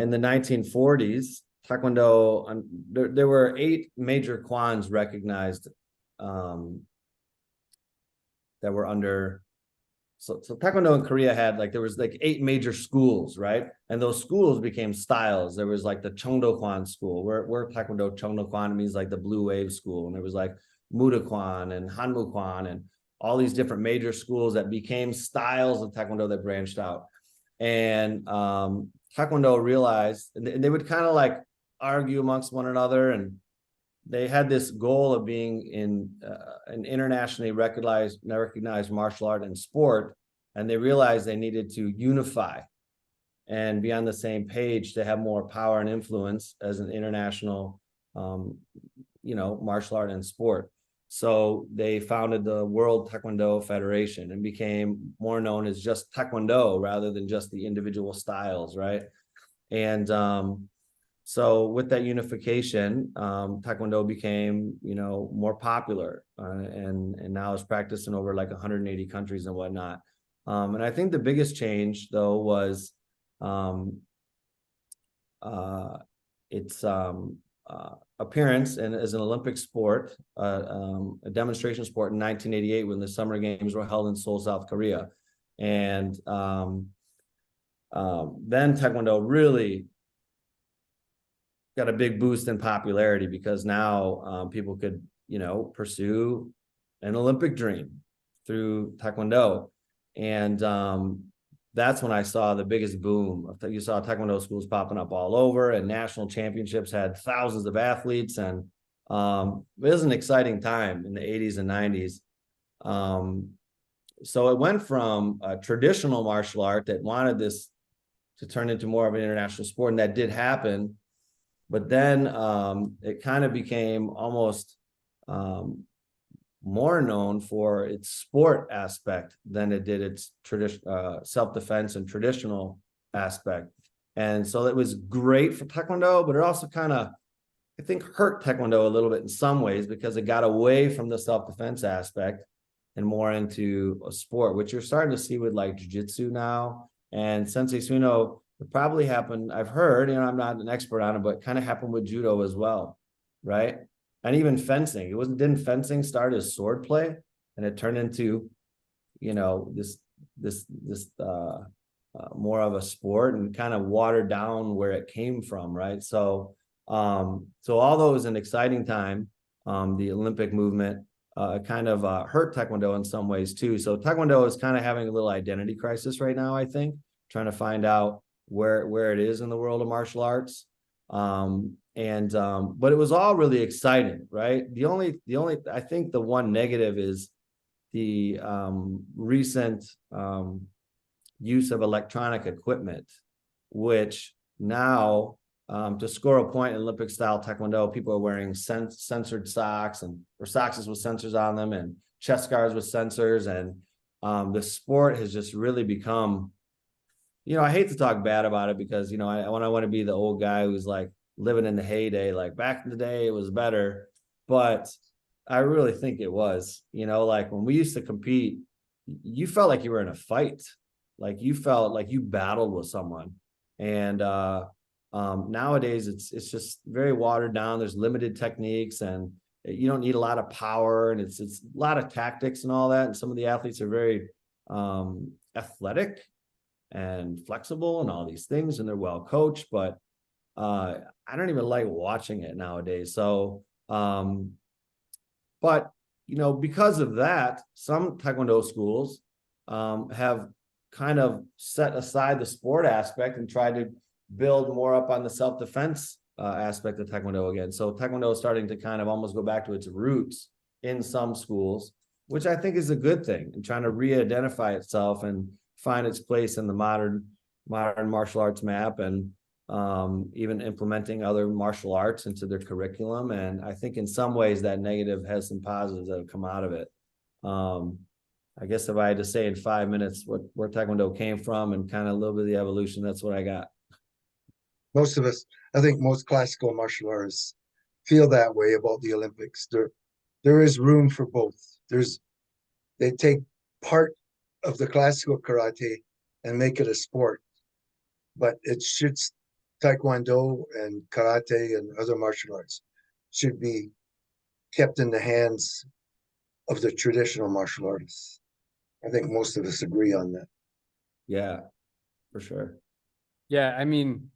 in the 1940s, Taekwondo, there were 8 major kwans recognized that were under. So Taekwondo in Korea had there was 8 major schools, right? And those schools became styles. There was the Cheongdo Kwan school, where Taekwondo Cheongdo Kwan means the Blue Wave school. And there was Muda Kwan and Hanmu Kwan and all these different major schools that became styles of Taekwondo that branched out. And Taekwondo realized, and they would kind of argue amongst one another, and they had this goal of being in an internationally recognized martial art and sport, and they realized they needed to unify and be on the same page to have more power and influence as an international, martial art and sport. So they founded the World Taekwondo Federation and became more known as just Taekwondo rather than just the individual styles, right? And so with that unification, Taekwondo became, more popular, and now is practiced in over 180 countries and whatnot. And I think the biggest change, though, was its appearance and as an Olympic sport, a demonstration sport in 1988 when the Summer Games were held in Seoul, South Korea. And then Taekwondo really got a big boost in popularity because now people could, pursue an Olympic dream through Taekwondo. And that's when I saw the biggest boom. You saw Taekwondo schools popping up all over, and national championships had thousands of athletes. And it was an exciting time in the 80s and 90s. So it went from a traditional martial art that wanted this to turn into more of an international sport, and that did happen. But then it kind of became almost more known for its sport aspect than it did its self-defense and traditional aspect. And so it was great for Taekwondo, but it also kind of, I think, hurt Taekwondo a little bit in some ways because it got away from the self-defense aspect and more into a sport, which you're starting to see with like Jiu-Jitsu now. And Sensei Suino, it probably happened, I've heard, I'm not an expert on it, but kind of happened with Judo as well, right? And even fencing. Didn't fencing start as sword play, and it turned into, this more of a sport, and kind of watered down where it came from, right? So although it was an exciting time, the Olympic movement kind of hurt Taekwondo in some ways too. So Taekwondo is kind of having a little identity crisis right now, I think, trying to find out where it is in the world of martial arts. But it was all really exciting, right? The only I think the one negative is the recent use of electronic equipment, which now to score a point in Olympic style Taekwondo, people are wearing censored socks or socks with sensors on them, and chest guards with sensors. And the sport has just really become, I hate to talk bad about it because, I want to be the old guy who's like living in the heyday, like back in the day, it was better. But I really think it was, like when we used to compete, you felt like you were in a fight. Like you felt like you battled with someone. And nowadays it's just very watered down. There's limited techniques, and you don't need a lot of power, and it's a lot of tactics and all that. And some of the athletes are very athletic and flexible and all these things, and they're well coached, but I don't even like watching it nowadays. So but because of that, some Taekwondo schools have kind of set aside the sport aspect and tried to build more up on the self-defense aspect of Taekwondo again. So Taekwondo is starting to kind of almost go back to its roots in some schools, which I think is a good thing, and trying to re-identify itself and find its place in the modern martial arts map, and even implementing other martial arts into their curriculum. And I think in some ways that negative has some positives that have come out of it. I guess if I had to say in 5 minutes where Taekwondo came from and kind of a little bit of the evolution, that's what I got. Most of us, I think most classical martial artists feel that way about the Olympics. There is room for both. They take part of the classical karate and make it a sport, but Taekwondo and karate and other martial arts should be kept in the hands of the traditional martial artists. I think most of us agree on that. Yeah, for sure. Yeah, I mean,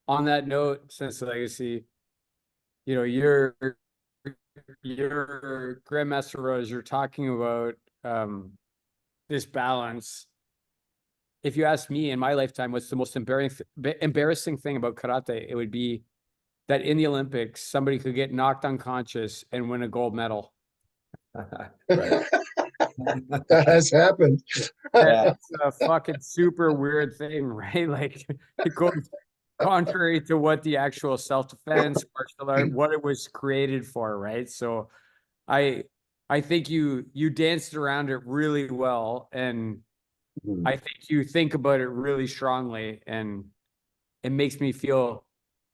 on that note, since legacy, your Grandmaster Rose, you're talking about this balance. If you ask me in my lifetime, what's the most embarrassing thing about karate, it would be that in the Olympics, somebody could get knocked unconscious and win a gold medal. Right. That has happened. That's a fucking super weird thing, right? Like it goes contrary to what the actual self-defense martial art, what it was created for, right? So I think you danced around it really well, and I think you think about it really strongly, and it makes me feel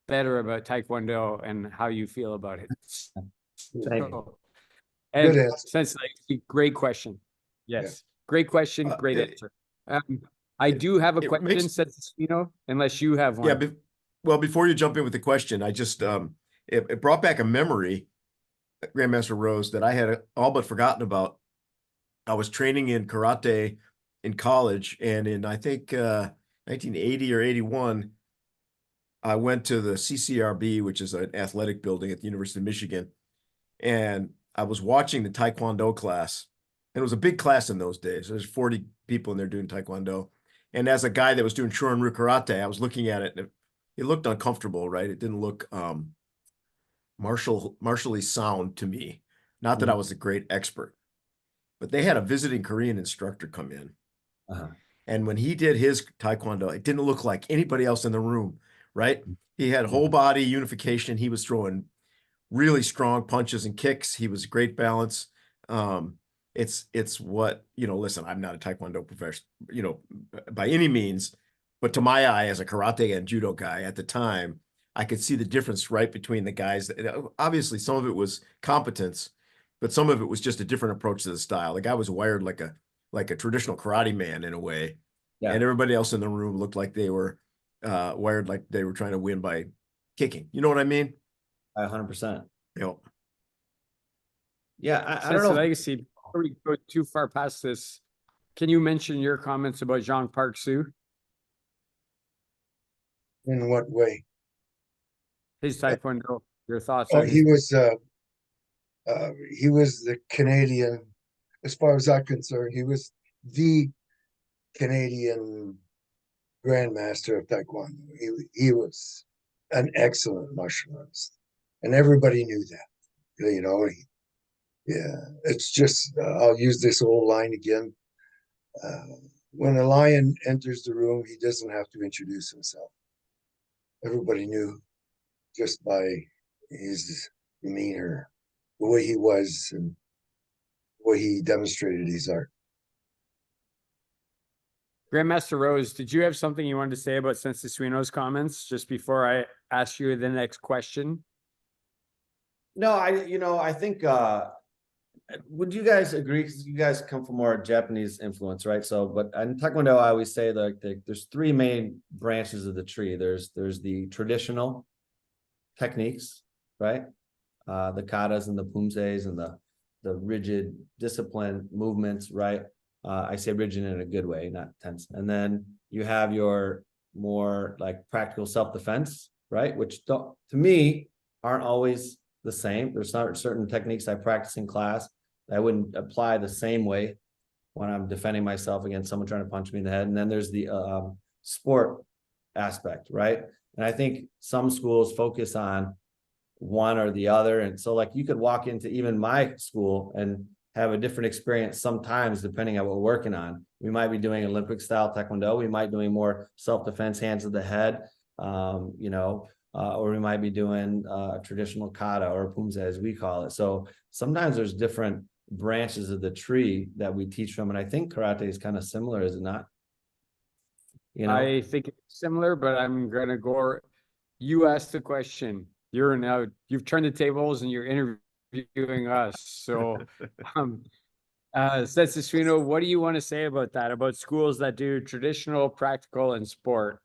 better about Taekwondo and how you feel about it. Thank you. And Good answer. since like, great question. Yes. Great question. Great answer. I do have a question, says unless you have one. Yeah. Well, before you jump in with the question, I just, it brought back a memory, Grandmaster Rose, that I had all but forgotten about. I was training in karate in college, and in, I think, 1980 or 81, I went to the CCRB, which is an athletic building at the University of Michigan, and I was watching the Taekwondo class. And it was a big class in those days. There's 40 people in there doing Taekwondo. And as a guy that was doing Shorin-ryu karate, I was looking at it and it looked uncomfortable, right? It didn't look martially sound to me. Not that I was a great expert, but they had a visiting Korean instructor come in. And when he did his Taekwondo, it didn't look like anybody else in the room, right? He had whole body unification. He was throwing really strong punches and kicks. He was great balance. It's what, listen, I'm not a Taekwondo professional, by any means, but to my eye as a karate and judo guy at the time, I could see the difference right between the guys. Obviously, some of it was competence, but some of it was just a different approach to the style. The guy was wired like a traditional karate man in a way. Yeah. And everybody else in the room looked like they were wired like they were trying to win by kicking. You know what I mean? 100%. Yep. Yeah, I don't know. Legacy, before we go too far past this, can you mention your comments about Jean Park Soo? In what way? His Taekwondo, your thoughts Oh, on he was the Canadian, as far as I'm concerned, he was the Canadian grandmaster of Taekwondo. He was an excellent martial artist, and everybody knew that. Yeah, it's just I'll use this old line again. When a lion enters the room, he doesn't have to introduce himself. Everybody knew just by his demeanor, the way he was, and the way he demonstrated his art. Grandmaster Rose, did you have something you wanted to say about Sensei Suino's comments just before I ask you the next question? No, I think would you guys agree? Because you guys come from more Japanese influence, right? So, but in Taekwondo, I always say that there's three main branches of the tree. There's the traditional techniques, right? The katas and the pumses and the rigid discipline movements, right? I say rigid in a good way, not tense. And then you have your more like practical self-defense, right? Which to me aren't always the same. There's not certain techniques I practice in class that I wouldn't apply the same way when I'm defending myself against someone trying to punch me in the head. And then there's the sport aspect, right? And I think some schools focus on one or the other. And so like you could walk into even my school and have a different experience sometimes, depending on what we're working on. We might be doing Olympic style Taekwondo. We might be doing more self-defense, hands to the head, or we might be doing traditional kata or pumse, as we call it. So sometimes there's different branches of the tree that we teach from. And I think karate is kind of similar, is it not? I think it's similar, but I'm going to go, you asked the question. You've turned the tables and you're interviewing us. So, Sensei Suino, what do you want to say about that? About schools that do traditional, practical, and sport?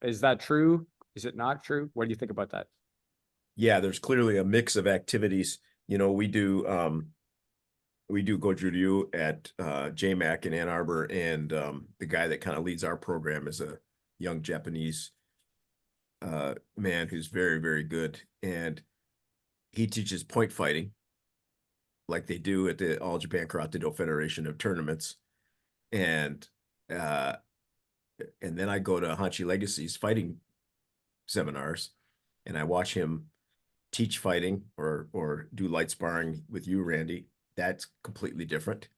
Is that true? Is it not true? What do you think about that? Yeah, there's clearly a mix of activities. We do Goju-ryu at JMAC in Ann Arbor, and the guy that kind of leads our program is a young Japanese man who's very, very good, and he teaches point fighting like they do at the All Japan Karate Do Federation of tournaments, and then I go to Hanshi Legacy's fighting seminars, and I watch him teach fighting or do light sparring with you, Randy. That's completely different.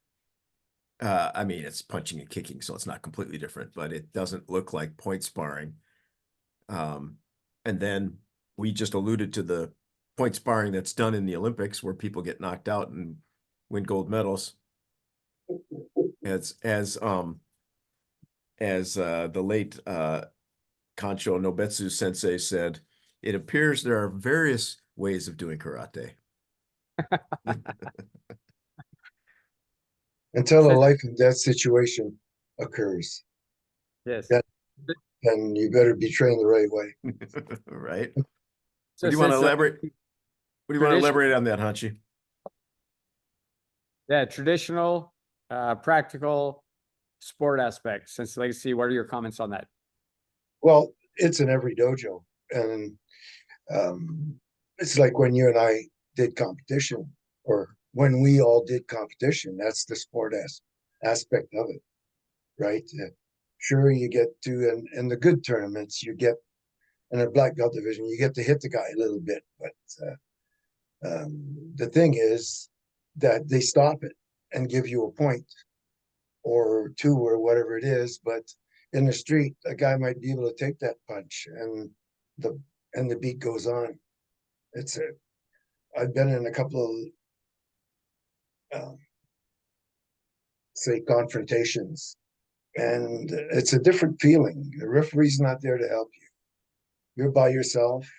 I mean, it's punching and kicking, so it's not completely different, but it doesn't look like point sparring. And then we just alluded to the point sparring that's done in the Olympics, where people get knocked out and win gold medals. As the late Kancho Nobetsu sensei said, it appears there are various ways of doing karate. Until a life and death situation occurs. Yes. Then you better be trained the right way. Right. So do you want to elaborate? What do you want to elaborate on that, Hanshi? Yeah, traditional, practical, sport aspects. Since Legacy, what are your comments on that? Well, it's in every dojo. And it's like when you and I did competition, or when we all did competition, that's the sport aspect of it, right? Sure, you get to, in the good tournaments, you get, in a black belt division, you get to hit the guy a little bit, but the thing is that they stop it and give you a point or two or whatever it is. But in the street, a guy might be able to take that punch, and the beat goes on. I've been in a couple of say confrontations, and it's a different feeling. The referee's not there to help you. You're by yourself.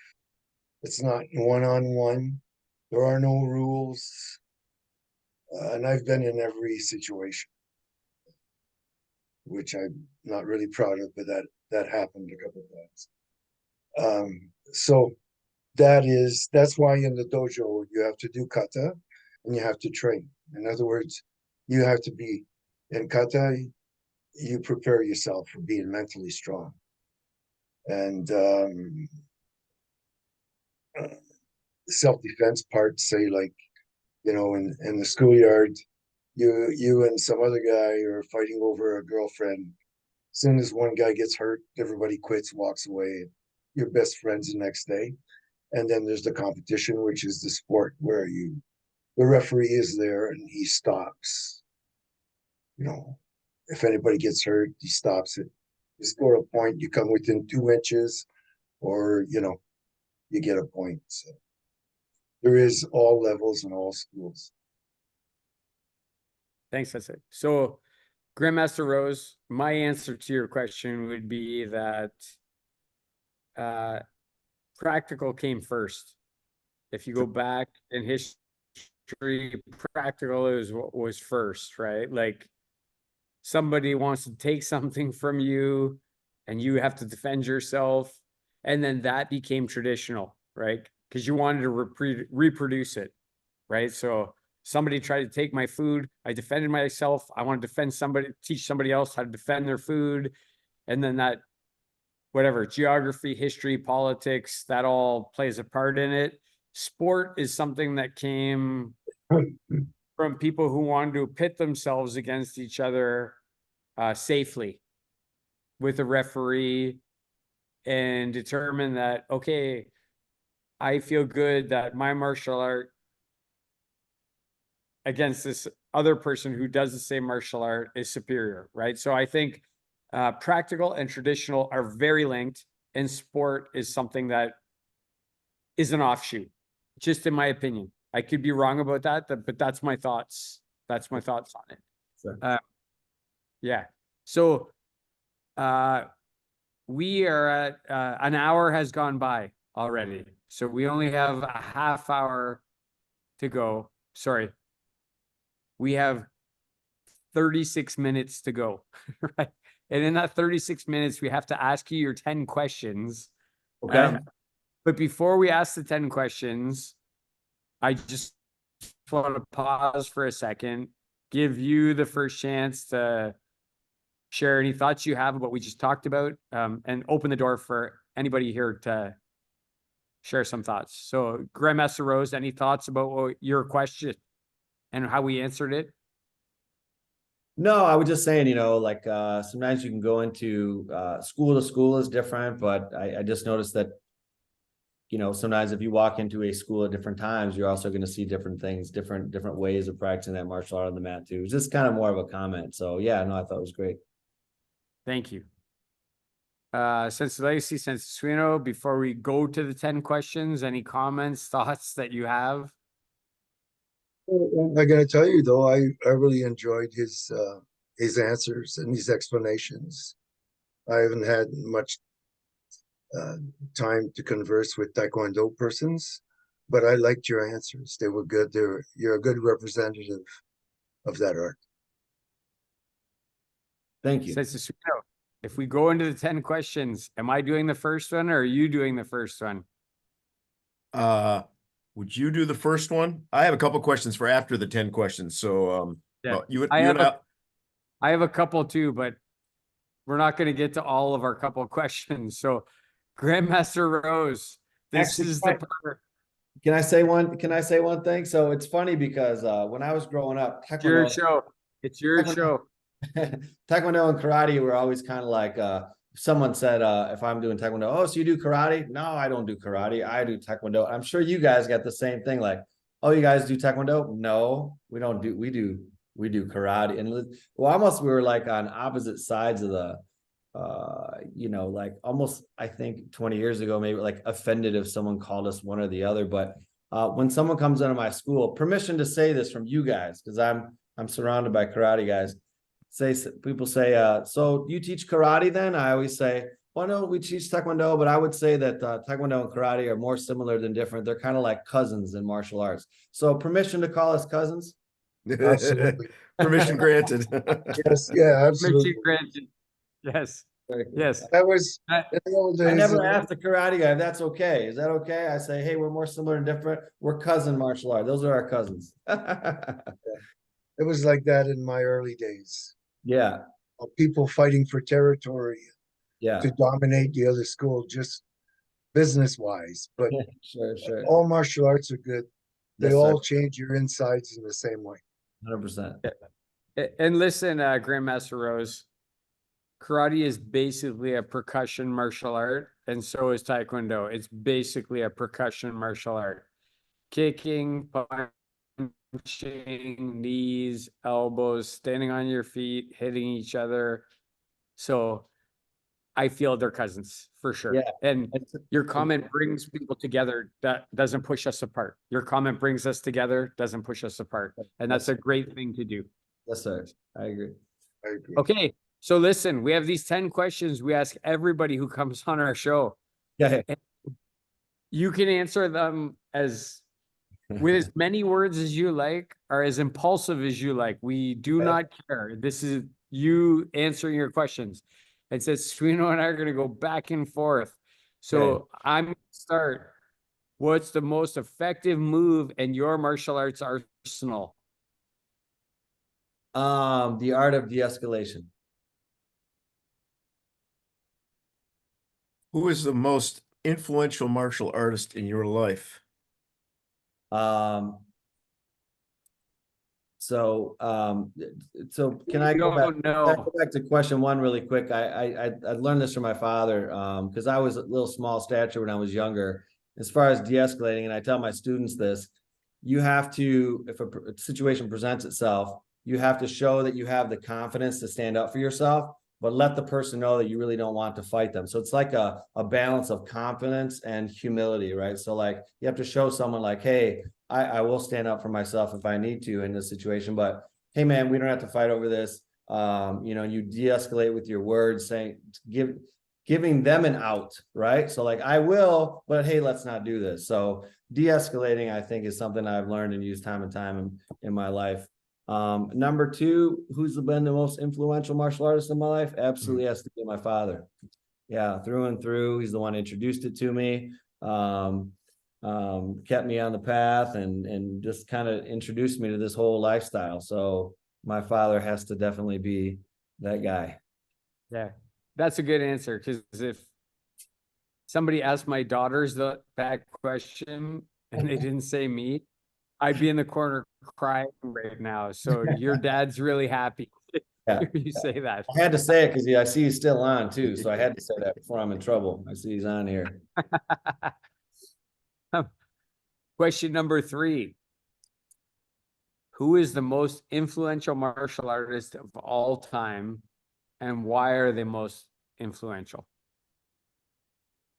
It's not one-on-one. There are no rules. And I've been in every situation, which I'm not really proud of, but that happened a couple of times. So that's why in the dojo you have to do kata and you have to train. In other words, you have to be in kata, you prepare yourself for being mentally strong. And self-defense part, say, like, in the schoolyard, you and some other guy are fighting over a girlfriend. As soon as one guy gets hurt, everybody quits, walks away. You're best friends the next day. And then there's the competition, which is the sport where the referee is there and he stops. If anybody gets hurt, he stops it. You score a point, you come within 2 inches, or you get a point. So there is all levels and all schools. Thanks, that's it. So, Grandmaster Rose, my answer to your question would be that practical came first. If you go back in history, practical is what was first, right? Like, somebody wants to take something from you and you have to defend yourself. And then that became traditional, right? Because you wanted to reproduce it, right? So somebody tried to take my food. I defended myself. I want to defend somebody, teach somebody else how to defend their food. And then that, whatever, geography, history, politics, that all plays a part in it. Sport is something that came from people who wanted to pit themselves against each other safely with a referee and determine that, okay, I feel good that my martial art against this other person who does the same martial art is superior, right? So I think practical and traditional are very linked, and sport is something that is an offshoot, just in my opinion. I could be wrong about that, but that's my thoughts. That's my thoughts on it. Sure. Yeah. So we are at an hour has gone by already. So we only have a half hour to go. Sorry. We have 36 minutes to go, right? And in that 36 minutes, we have to ask you your 10 questions. Okay. But before we ask the 10 questions, I just want to pause for a second, give you the first chance to share any thoughts you have about what we just talked about, and open the door for anybody here to share some thoughts. So Grandmaster Rose, any thoughts about your question and how we answered it? No, I was just saying, sometimes you can go into school to school is different, but I just noticed that, sometimes if you walk into a school at different times, you're also going to see different things, different ways of practicing that martial art on the mat too. It's just kind of more of a comment. So yeah, no, I thought it was great. Thank you. Since Legacy, since Suino, before we go to the 10 questions, any comments, thoughts that you have? I gotta tell you though, I really enjoyed his answers and his explanations. I haven't had much time to converse with Taekwondo persons, but I liked your answers. They were good. You're a good representative of that art. Thank you. Since Suino, if we go into the 10 questions, am I doing the first one or are you doing the first one? Would you do the first one? I have a couple questions for after the 10 questions. So, Yeah. well, I have a couple too, but we're not going to get to all of our couple of questions. So Grandmaster Rose, this Actually, is the part. Can I say one? Can I say one thing? So it's funny because when I was growing up, It's your Taekwondo, show. It's your Taekwondo, show. Taekwondo and karate were always kind of like someone said, if I'm doing Taekwondo, oh, so you do karate? No, I don't do karate. I do Taekwondo. I'm sure you guys got the same thing. Like, oh, you guys do Taekwondo? No, we don't do. We do karate. And well, almost we were like on opposite sides of the. Like almost I think 20 years ago, maybe like offended if someone called us one or the other. But when someone comes into my school, permission to say this from you guys, because I'm surrounded by karate guys. People say, so you teach karate then? I always say, well, no, we teach Taekwondo, but I would say that Taekwondo and karate are more similar than different. They're kind of like cousins in martial arts. So permission to call us cousins? Absolutely. Permission granted. Yes, yeah, absolutely. Mission granted. Yes. Yes. That was Uh, in the old days. I never asked the karate guy if that's okay. Is that okay? I say, hey, we're more similar and different. We're cousin martial art. Those are our cousins. It was like that in my early days. Yeah, People fighting for territory yeah, to dominate the other school, just business wise. But sure. all martial arts are good. They Yes, all sir. change your insides in the same way. 100%. And listen, Grandmaster Rose, karate is basically a percussion martial art, and so is Taekwondo. It's basically a percussion martial art. Kicking, punching, knees, elbows, standing on your feet, hitting each other. So I feel they're cousins for sure. Yeah. And your comment brings people together. That doesn't push us apart. Your comment brings us together, doesn't push us apart. And that's a great thing to do. Yes, sir. I agree. I agree. Okay. So listen, we have these 10 questions we ask everybody who comes on our show. Yeah. You can answer them with as many words as you like, or as impulsive as you like. We do not care. This is you answering your questions. It says Swino and I are going to go back and forth. So I'm going to start. What's the most effective move in your martial arts arsenal? The art of de-escalation. Who is the most influential martial artist in your life? So can I go back? Can I go back to question one really quick? I learned this from my father because I was a little small stature when I was younger. As far as de-escalating, and I tell my students this, you have to, if a situation presents itself, you have to show that you have the confidence to stand up for yourself, but let the person know that you really don't want to fight them. So it's like a balance of confidence and humility, right? So like you have to show someone like, hey, I will stand up for myself if I need to in this situation, but hey man, we don't have to fight over this. You de-escalate with your words, saying, giving them an out, right? So like, I will, but hey, let's not do this. So de-escalating, I think, is something I've learned and used time and time in my life. Number two, who's been the most influential martial artist in my life? Absolutely has to be my father. Yeah, through and through. He's the one who introduced it to me, kept me on the path and just kind of introduced me to this whole lifestyle. So my father has to definitely be that guy. Yeah, that's a good answer. Because if somebody asked my daughters that question and they didn't say me, I'd be in the corner crying right now. So your dad's really happy. Yeah. You say that. I had to say it because I see he's still on too. So I had to say that before I'm in trouble. I see he's on here. Question number 3. Who is the most influential martial artist of all time, and why are they most influential?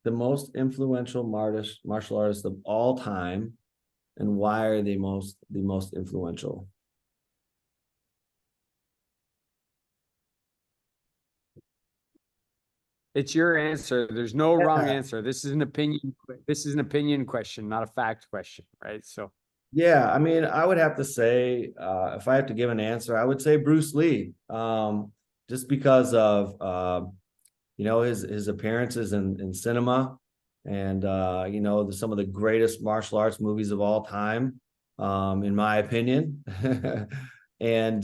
The most influential martial artist of all time, and why are they the most influential? It's your answer. There's no wrong answer. This is an opinion. This is an opinion question, not a fact question, right? So, yeah, I mean, I would have to say, if I have to give an answer, I would say Bruce Lee, just because of his appearances in cinema, and some of the greatest martial arts movies of all time, in my opinion, and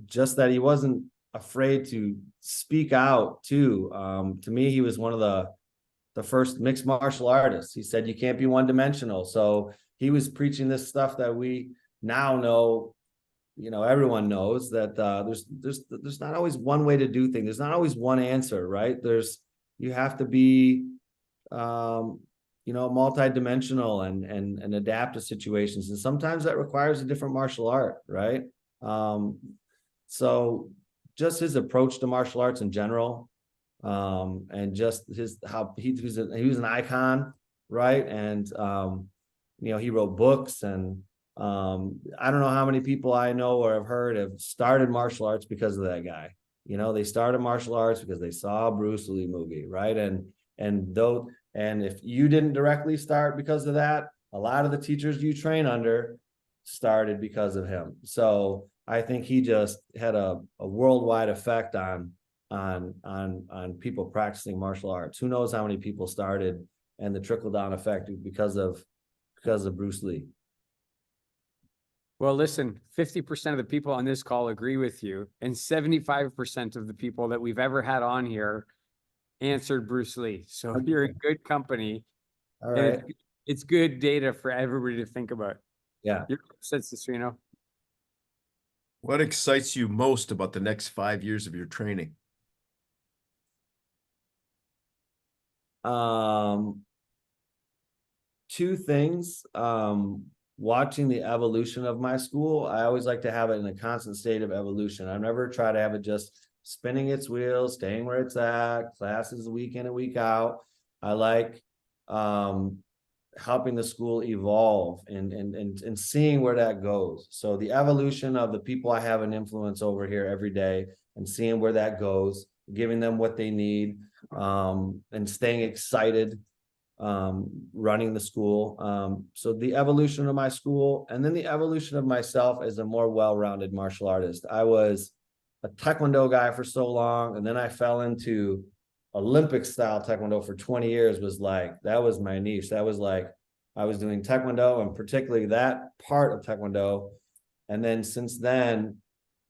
just that he wasn't afraid to speak out too. To me, he was one of the first mixed martial artists. He said, you can't be one-dimensional. So he was preaching this stuff that we now know, everyone knows that there's not always one way to do things. There's not always one answer, right? You have to be, multi-dimensional and adapt to situations. And sometimes that requires a different martial art, right? So just his approach to martial arts in general, and just how he was an icon, right? And he wrote books, and I don't know how many people I know or have heard have started martial arts because of that guy. They started martial arts because they saw a Bruce Lee movie, right? And if you didn't directly start because of that, a lot of the teachers you train under started because of him. So I think he just had a worldwide effect on people practicing martial arts. Who knows how many people started, and the trickle down effect because of Bruce Lee. Well, listen, 50% of the people on this call agree with you, and 75% of the people that we've ever had on here answered Bruce Lee. So you're in good company. All right. It's good data for everybody to think about. Yeah. Your sense, Cicerino. What excites you most about the next 5 years of your training? Two things. Watching the evolution of my school. I always like to have it in a constant state of evolution. I never try to have it just spinning its wheels, staying where it's at, classes week in and week out. I like helping the school evolve and seeing where that goes. So the evolution of the people I have an influence over here every day, and seeing where that goes, giving them what they need, and staying excited, running the school. So the evolution of my school, and then the evolution of myself as a more well-rounded martial artist. I was a Taekwondo guy for so long, and then I fell into Olympic style Taekwondo for 20 years. That was my niche. That was like, I was doing Taekwondo, and particularly that part of Taekwondo. And then since then,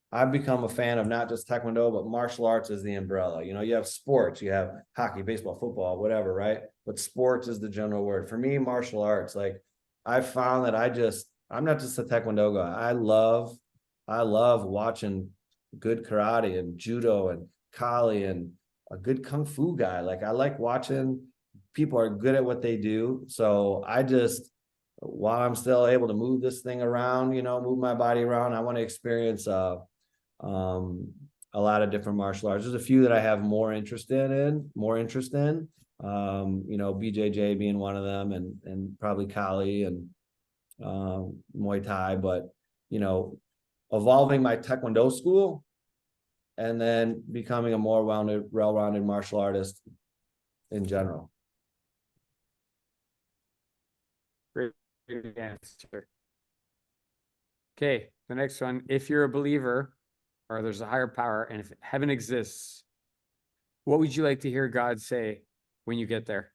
I've become a fan of not just Taekwondo, but martial arts as the umbrella. You have sports, you have hockey, baseball, football, whatever, right? But sports is the general word. For me, martial arts, I found that I'm not just a Taekwondo guy. I love watching good karate and judo and Kali and a good Kung Fu guy. I like watching people are good at what they do. So while I'm still able to move this thing around, move my body around, I want to experience a lot of different martial arts. There's a few that I have more interest in, BJJ being one of them, and probably Kali and Muay Thai, but evolving my Taekwondo school and then becoming a more well-rounded martial artist in general. Great answer. Okay, the next one. If you're a believer, or there's a higher power, and if heaven exists, what would you like to hear God say when you get there?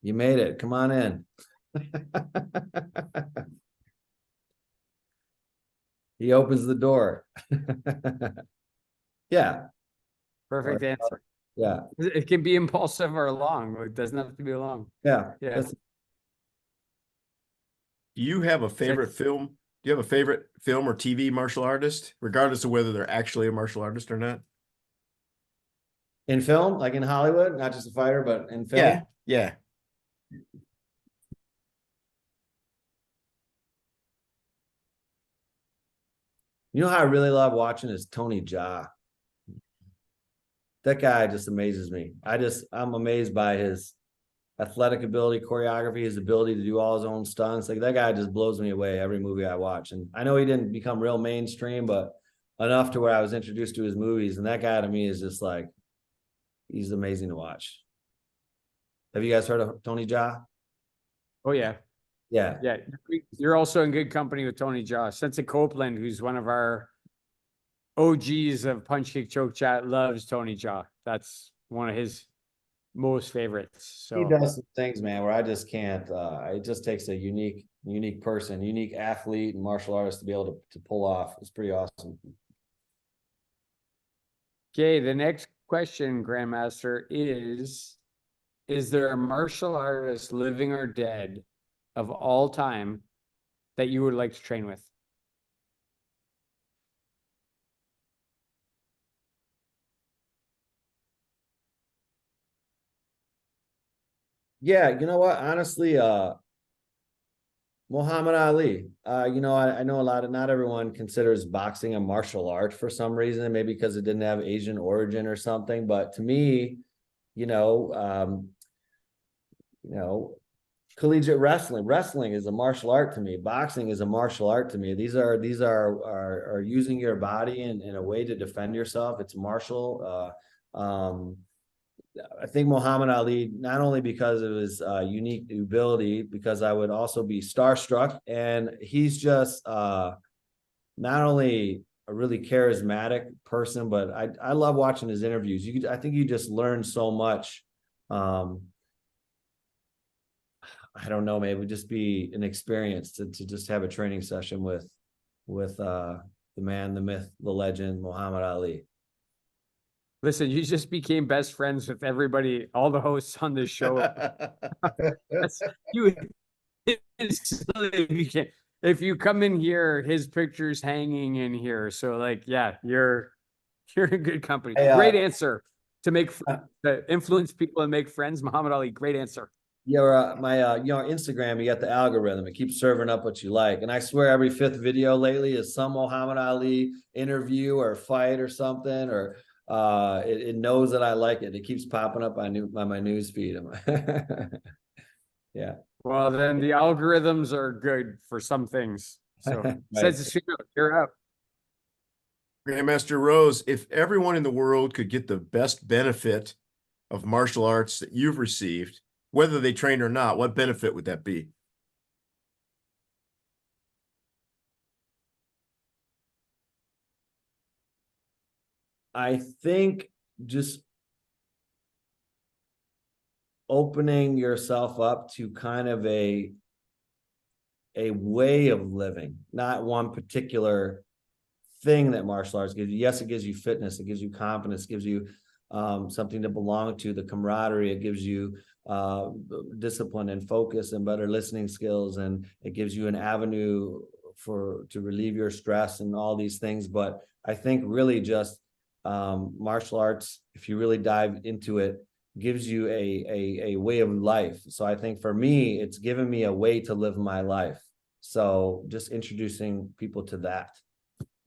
You made it. Come on in. He opens the door. Yeah. Perfect answer. Yeah. It can be impulsive or long. It doesn't have to be long. Yeah. Yeah. Do you have a favorite film? Do you have a favorite film or TV martial artist, regardless of whether they're actually a martial artist or not? In film, like in Hollywood, not just a fighter, but in film? Yeah. How I really love watching is Tony Jaa. That guy just amazes me. I'm amazed by his athletic ability, choreography, his ability to do all his own stunts. That guy just blows me away every movie I watch. And I know he didn't become real mainstream, but enough to where I was introduced to his movies. And that guy to me is just he's amazing to watch. Have you guys heard of Tony Jaa? Oh, yeah. Yeah. Yeah. You're also in good company with Tony Jaa. Sensei Copeland, who's one of our OGs of Punch Kick Choke Chat, loves Tony Jaa. That's one of his most favorites. So he does some things, man, where I just can't. It just takes a unique person, unique athlete and martial artist to be able to pull off. It's pretty awesome. Okay, the next question, Grandmaster, is there a martial artist, living or dead, of all time that you would like to train with? Yeah, you know what? Honestly, Muhammad Ali. I know not everyone considers boxing a martial art for some reason, maybe because it didn't have Asian origin or something. But to me, you know, um, you know, collegiate wrestling is a martial art to me. Boxing is a martial art to me. These are using your body in a way to defend yourself. It's martial. I think Muhammad Ali, not only because of his unique ability, because I would also be starstruck, and he's just not only a really charismatic person, but I love watching his interviews. I think you just learn so much. I don't know, maybe it would just be an experience to just have a training session with the man, the myth, the legend, Muhammad Ali. Listen, you just became best friends with everybody, all the hosts on this show. You if you come in here, his picture's hanging in here. So like, yeah, you're in good company. Great answer to influence people and make friends. Muhammad Ali, great answer. Yeah, Instagram, you got the algorithm. It keeps serving up what you like. And I swear every fifth video lately is some Muhammad Ali interview or fight or something, or it knows that I like it. It keeps popping up on my news feed. Yeah. Well, then the algorithms are good for some things. So Right. says you're up. Grandmaster Rose, if everyone in the world could get the best benefit of martial arts that you've received, whether they train or not, what benefit would that be? I think just opening yourself up to kind of a way of living, not one particular thing that martial arts gives you. Yes, it gives you fitness, it gives you confidence, it gives you something to belong to, the camaraderie, it gives you discipline and focus and better listening skills, and it gives you an avenue to relieve your stress and all these things. But I think really just martial arts, if you really dive into it, gives you a way of life. So I think for me, it's given me a way to live my life. So just introducing people to that,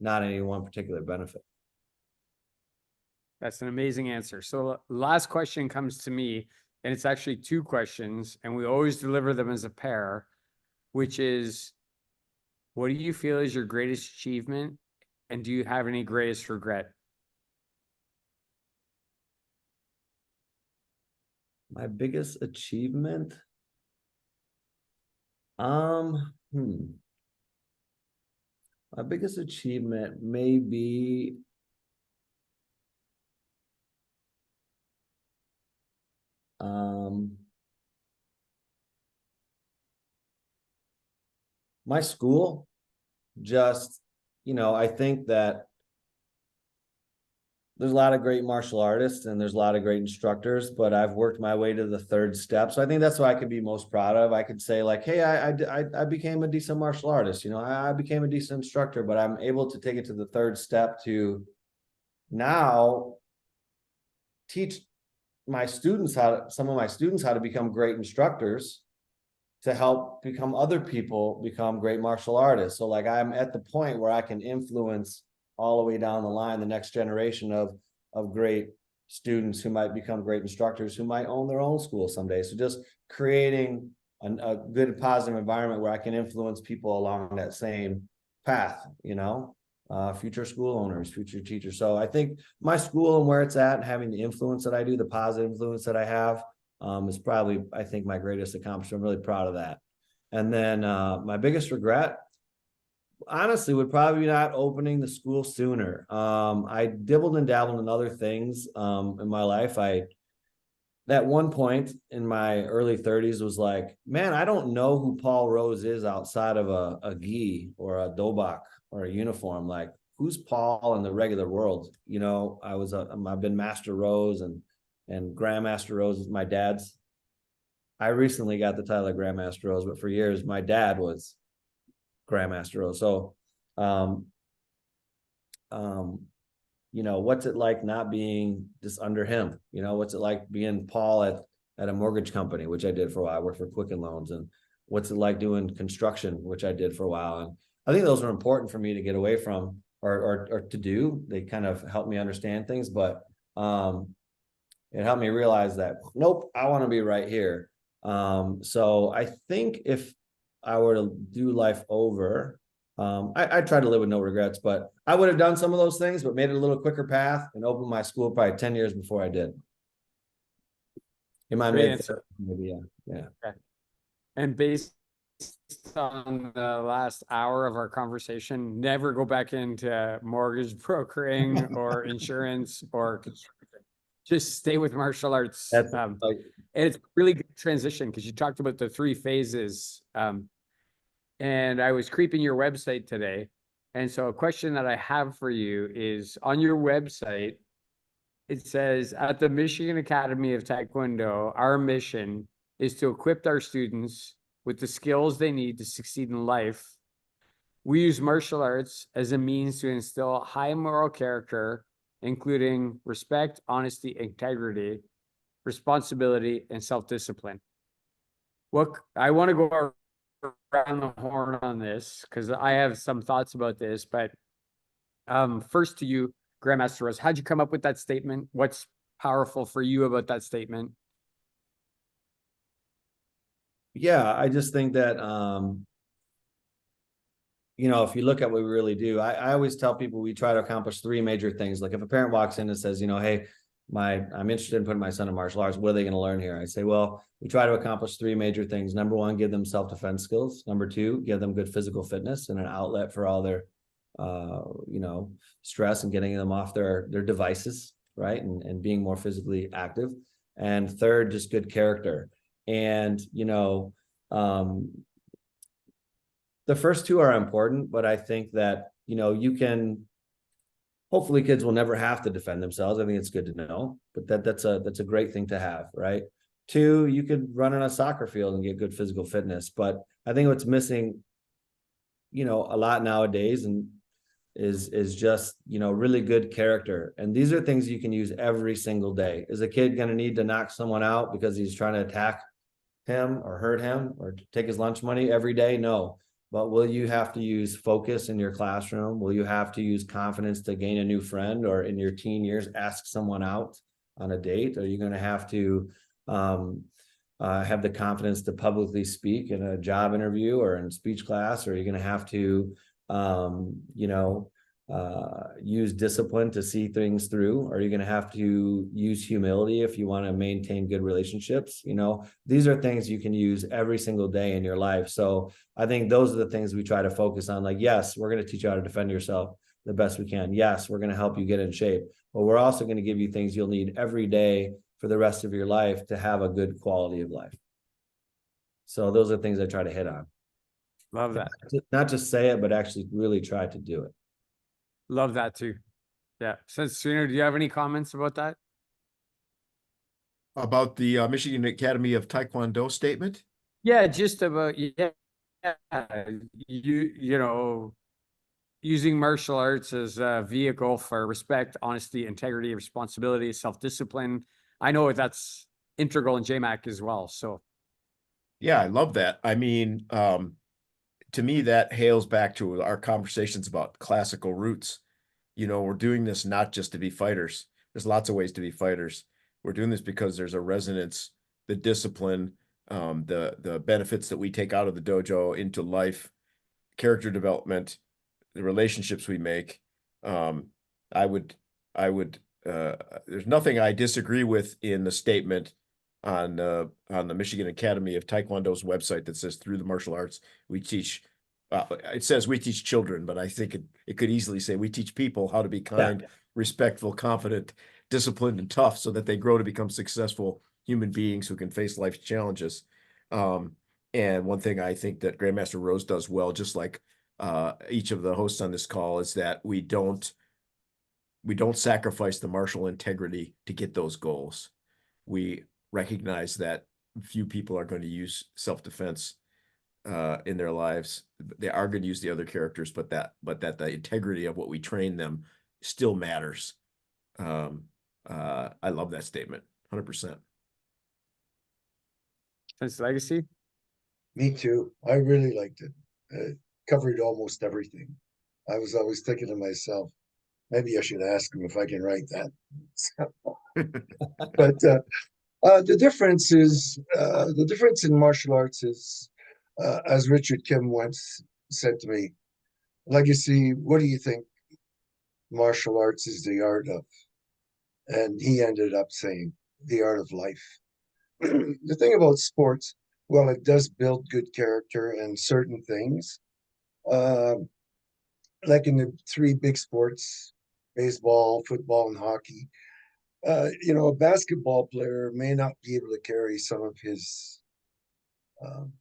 not any one particular benefit. That's an amazing answer. So last question comes to me, and it's actually two questions, and we always deliver them as a pair, which is, what do you feel is your greatest achievement? And do you have any greatest regret? My biggest achievement? My biggest achievement may be my school. Just, I think that there's a lot of great martial artists and there's a lot of great instructors, but I've worked my way to the third step. So I think that's what I could be most proud of. I could say like, hey, I became a decent martial artist, I became a decent instructor, but I'm able to take it to the third step to now teach some of my students how to become great instructors, to help other people become great martial artists. So like I'm at the point where I can influence all the way down the line the next generation of great students who might become great instructors, who might own their own school someday. So just creating a good positive environment where I can influence people along that same path, future school owners, future teachers. So I think my school and where it's at, and having the influence that I do, the positive influence that I have, is probably, I think, my greatest accomplishment. I'm really proud of that. And then my biggest regret, honestly, would probably be not opening the school sooner. I dibbled and dabbled in other things in my life. At one point in my early 30s was like, man, I don't know who Paul Rose is outside of a gi or a dobak or a uniform. Like, who's Paul in the regular world? You know, I've been Master Rose and Grandmaster Rose is my dad's. I recently got the title of Grandmaster Rose, but for years my dad was Grandmaster Rose. So, you know, what's it like not being just under him? You know, what's it like being Paul at a mortgage company, which I did for a while. I worked for Quicken Loans. And what's it like doing construction, which I did for a while. And I think those are important for me to get away from or to do. They kind of help me understand things, but it helped me realize that, nope, I want to be right here. So I think if I were to do life over, I try to live with no regrets, but I would have done some of those things, but made it a little quicker path and opened my school probably 10 years before I did. In my Great mid answer. maybe, yeah. Okay. And based on the last hour of our conversation, never go back into mortgage brokering or insurance or construction. Just stay with martial arts. That's And it's a really good transition because you talked about the 3 phases. And I was creeping your website today. And so a question that I have for you is, on your website, it says, at the Michigan Academy of Taekwondo, our mission is to equip our students with the skills they need to succeed in life. We use martial arts as a means to instill high moral character, including respect, honesty, integrity, responsibility, and self-discipline. What I want to go around the horn on this because I have some thoughts about this, but first to you, Grandmaster Rose, how'd you come up with that statement? What's powerful for you about that statement? Yeah, I just think that, you know, if you look at what we really do, I always tell people we try to accomplish 3 major things. Like if a parent walks in and says, you know, hey, I'm interested in putting my son in martial arts. What are they going to learn here? I say, well, we try to accomplish 3 major things. Number 1, give them self-defense skills. Number 2, give them good physical fitness and an outlet for all their, you know, stress and getting them off their devices, right? And being more physically active. And 3rd, just good character. And, you know, the first 2 are important, but I think that, you know, hopefully kids will never have to defend themselves. I think it's good to know, but that's a great thing to have, right? 2, you could run on a soccer field and get good physical fitness, but I think what's missing, you know, a lot nowadays and is just, you know, really good character. And these are things you can use every single day. Is a kid going to need to knock someone out because he's trying to attack him or hurt him or take his lunch money every day? No. But will you have to use focus in your classroom? Will you have to use confidence to gain a new friend, or in your teen years, ask someone out on a date? Are you going to have to have the confidence to publicly speak in a job interview or in speech class? Or are you going to have to, you know, use discipline to see things through? Are you going to have to use humility if you want to maintain good relationships? You know, these are things you can use every single day in your life. So I think those are the things we try to focus on. Like, yes, we're going to teach you how to defend yourself the best we can. Yes, we're going to help you get in shape, but we're also going to give you things you'll need every day for the rest of your life to have a good quality of life. So those are things I try to hit on. Love that. Not just say it, but actually really try to do it. Love that too. Yeah. So Sooner, do you have any comments about that? About the Michigan Academy of Taekwondo statement? Yeah, just about, yeah. You know, using martial arts as a vehicle for respect, honesty, integrity, responsibility, self-discipline. I know that's integral in JMAC as well. So yeah, I love that. I mean, to me, that hails back to our conversations about classical roots. You know, we're doing this not just to be fighters. There's lots of ways to be fighters. We're doing this because there's a resonance, the discipline, the benefits that we take out of the dojo into life, character development, the relationships we make. There's nothing I disagree with in the statement on the Michigan Academy of Taekwondo's website that says, through the martial arts, we teach, it says we teach children, but I think it could easily say we teach people how to be kind, respectful, confident, disciplined, and tough, so that they grow to become successful human beings who can face life's challenges. And one thing I think that Grandmaster Rose does well, just like each of the hosts on this call is that we don't sacrifice the martial integrity to get those goals. We recognize that few people are going to use self-defense in their lives. They are going to use the other characters, but that the integrity of what we train them still matters. I love that statement, 100%. Defense Legacy. Me too. I really liked it. It covered almost everything. I was always thinking to myself, maybe I should ask him if I can write that. But the difference in martial arts is, as Richard Kim once said to me, Legacy, what do you think martial arts is the art of? And he ended up saying, the art of life. The thing about sports, well, it does build good character and certain things. Like in the three big sports, baseball, football, and hockey, a basketball player may not be able to carry um,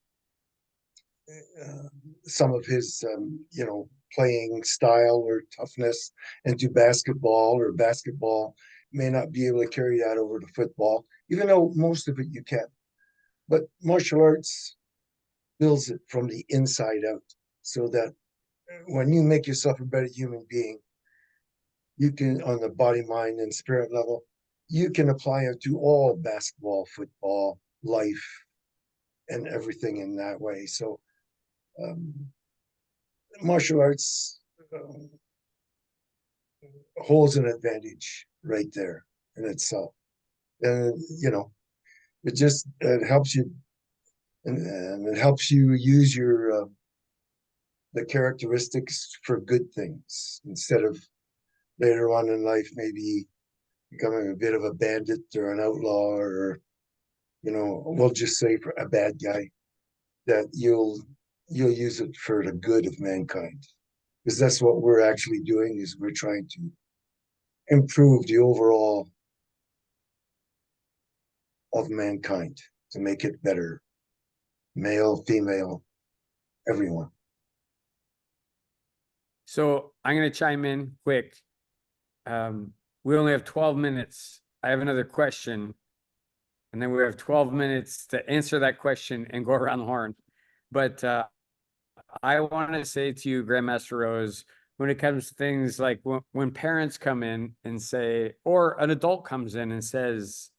playing style or toughness into basketball, or basketball may not be able to carry that over to football, even though most of it you can. But martial arts builds it from the inside out, so that when you make yourself a better human being, you can, on the body, mind, and spirit level, you can apply it to all basketball, football, life, and everything in that way. So martial arts holds an advantage right there in itself. And, it helps you, and it helps you use your the characteristics for good things, instead of later on in life maybe becoming a bit of a bandit or an outlaw, or we'll just say for a bad guy. That you'll use it for the good of mankind, because that's what we're actually doing, is we're trying to improve the overall of mankind, to make it better, male, female, everyone. So I'm going to chime in quick. We only have 12 minutes. I have another question, and then we have 12 minutes to answer that question and go around the horn. But I want to say to you, Grandmaster Rose, when it comes to things like when parents come in and say, or an adult comes in and says,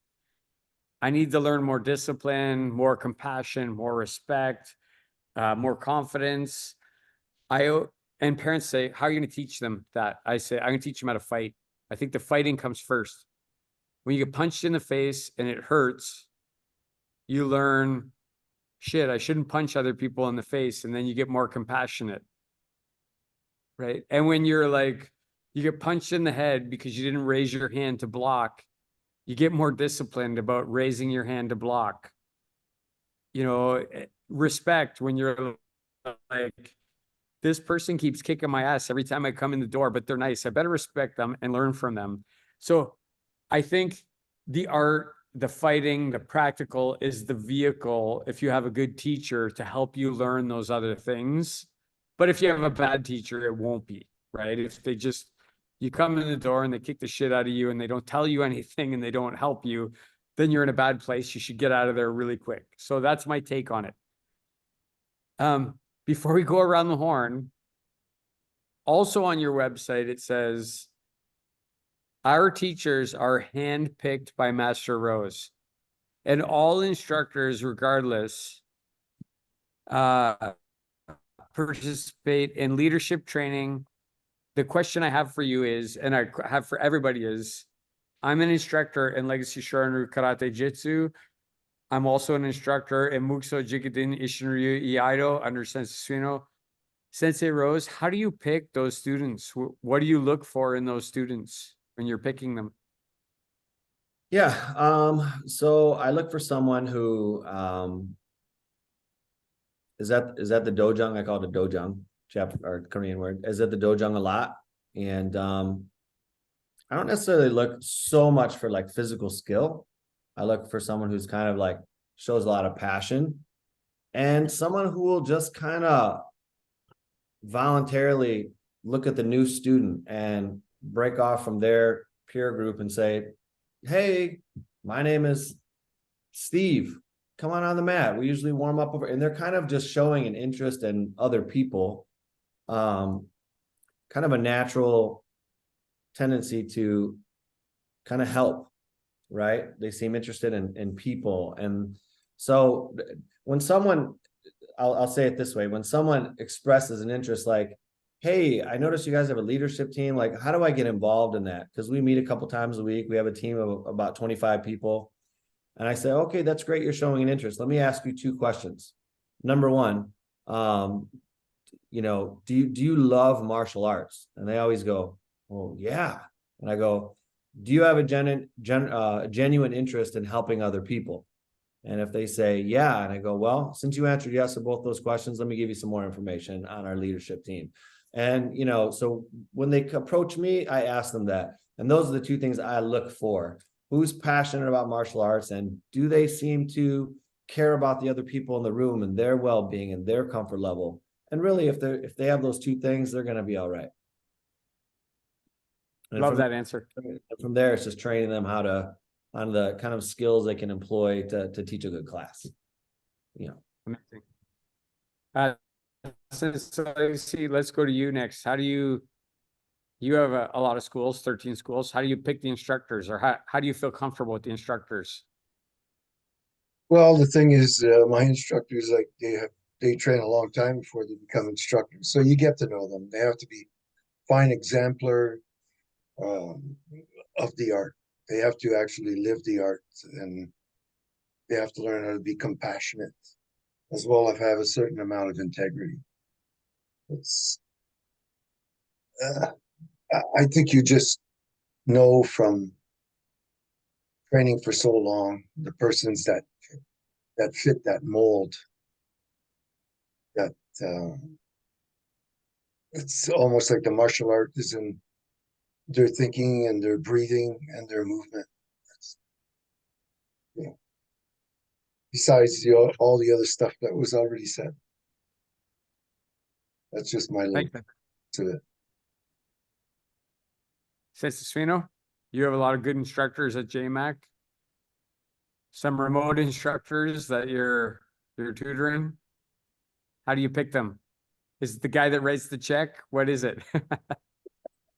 I need to learn more discipline, more compassion, more respect, more confidence. And parents say, how are you going to teach them that? I say, I'm going to teach them how to fight. I think the fighting comes first. When you get punched in the face and it hurts, you learn, shit, I shouldn't punch other people in the face. And then you get more compassionate. Right. And when you're like, you get punched in the head because you didn't raise your hand to block, you get more disciplined about raising your hand to block. Respect, when you're like, this person keeps kicking my ass every time I come in the door, but they're nice. I better respect them and learn from them. So I think the art, the fighting, the practical is the vehicle, if you have a good teacher, to help you learn those other things. But if you have a bad teacher, it won't be, right? If you come in the door and they kick the shit out of you and they don't tell you anything and they don't help you, then you're in a bad place. You should get out of there really quick. So that's my take on it. Before we go around the horn, also on your website, it says, our teachers are handpicked by Master Rose, and all instructors, regardless, participate in leadership training. The question I have for you is, and I have for everybody is, I'm an instructor in Legacy Shorin-ryu Karate Jitsu. I'm also an instructor in Mukso Jikiden Ishinryu Iaido under Sensei Suino. Sensei Rose, how do you pick those students? What do you look for in those students when you're picking them? Yeah, so I look for someone who is that the dojang? I call it a dojang, Japanese or Korean word. Is that the dojang a lot? And I don't necessarily look so much for like physical skill. I look for someone who's kind of like shows a lot of passion, and someone who will just kind of voluntarily look at the new student and break off from their peer group and say, hey, my name is Steve, come on the mat. We usually warm up over, and they're kind of just showing an interest in other people. Kind of a natural tendency to kind of help, right? They seem interested in people. And so when someone, I'll say it this way, when someone expresses an interest like, hey, I noticed you guys have a leadership team, like, how do I get involved in that? Because we meet a couple times a week. We have a team of about 25 people. And I say, okay, that's great. You're showing an interest. Let me ask you 2 questions. Number one, you know, do you love martial arts? And they always go, oh yeah. And I go, do you have a genuine interest in helping other people? And if they say, yeah, and I go, well, since you answered yes to both those questions, let me give you some more information on our leadership team. And, you know, so when they approach me, I ask them that. And those are the 2 things I look for. Who's passionate about martial arts, and do they seem to care about the other people in the room and their well-being and their comfort level? And really, if they have those 2 things, they're going to be all right. And Love that answer. From there, it's just training them how to, on the kind of skills they can employ to teach a good class. You know. Amazing. So let's go to you next. How do you have a lot of schools, 13 schools. How do you pick the instructors, or how do you feel comfortable with the instructors? Well, the thing is, my instructors, like they train a long time before they become instructors. So you get to know them. They have to be fine exemplar of the art. They have to actually live the art, and they have to learn how to be compassionate as well as have a certain amount of integrity. It's I think you just know from training for so long the persons that fit that mold, that it's almost like the martial art is in their thinking and their breathing and their movement. Yeah. Besides all the other stuff that was already said. That's just my look to it. Sensasvino, you have a lot of good instructors at JMAC. Some remote instructors that you're tutoring. How do you pick them? Is it the guy that writes the check? What is it?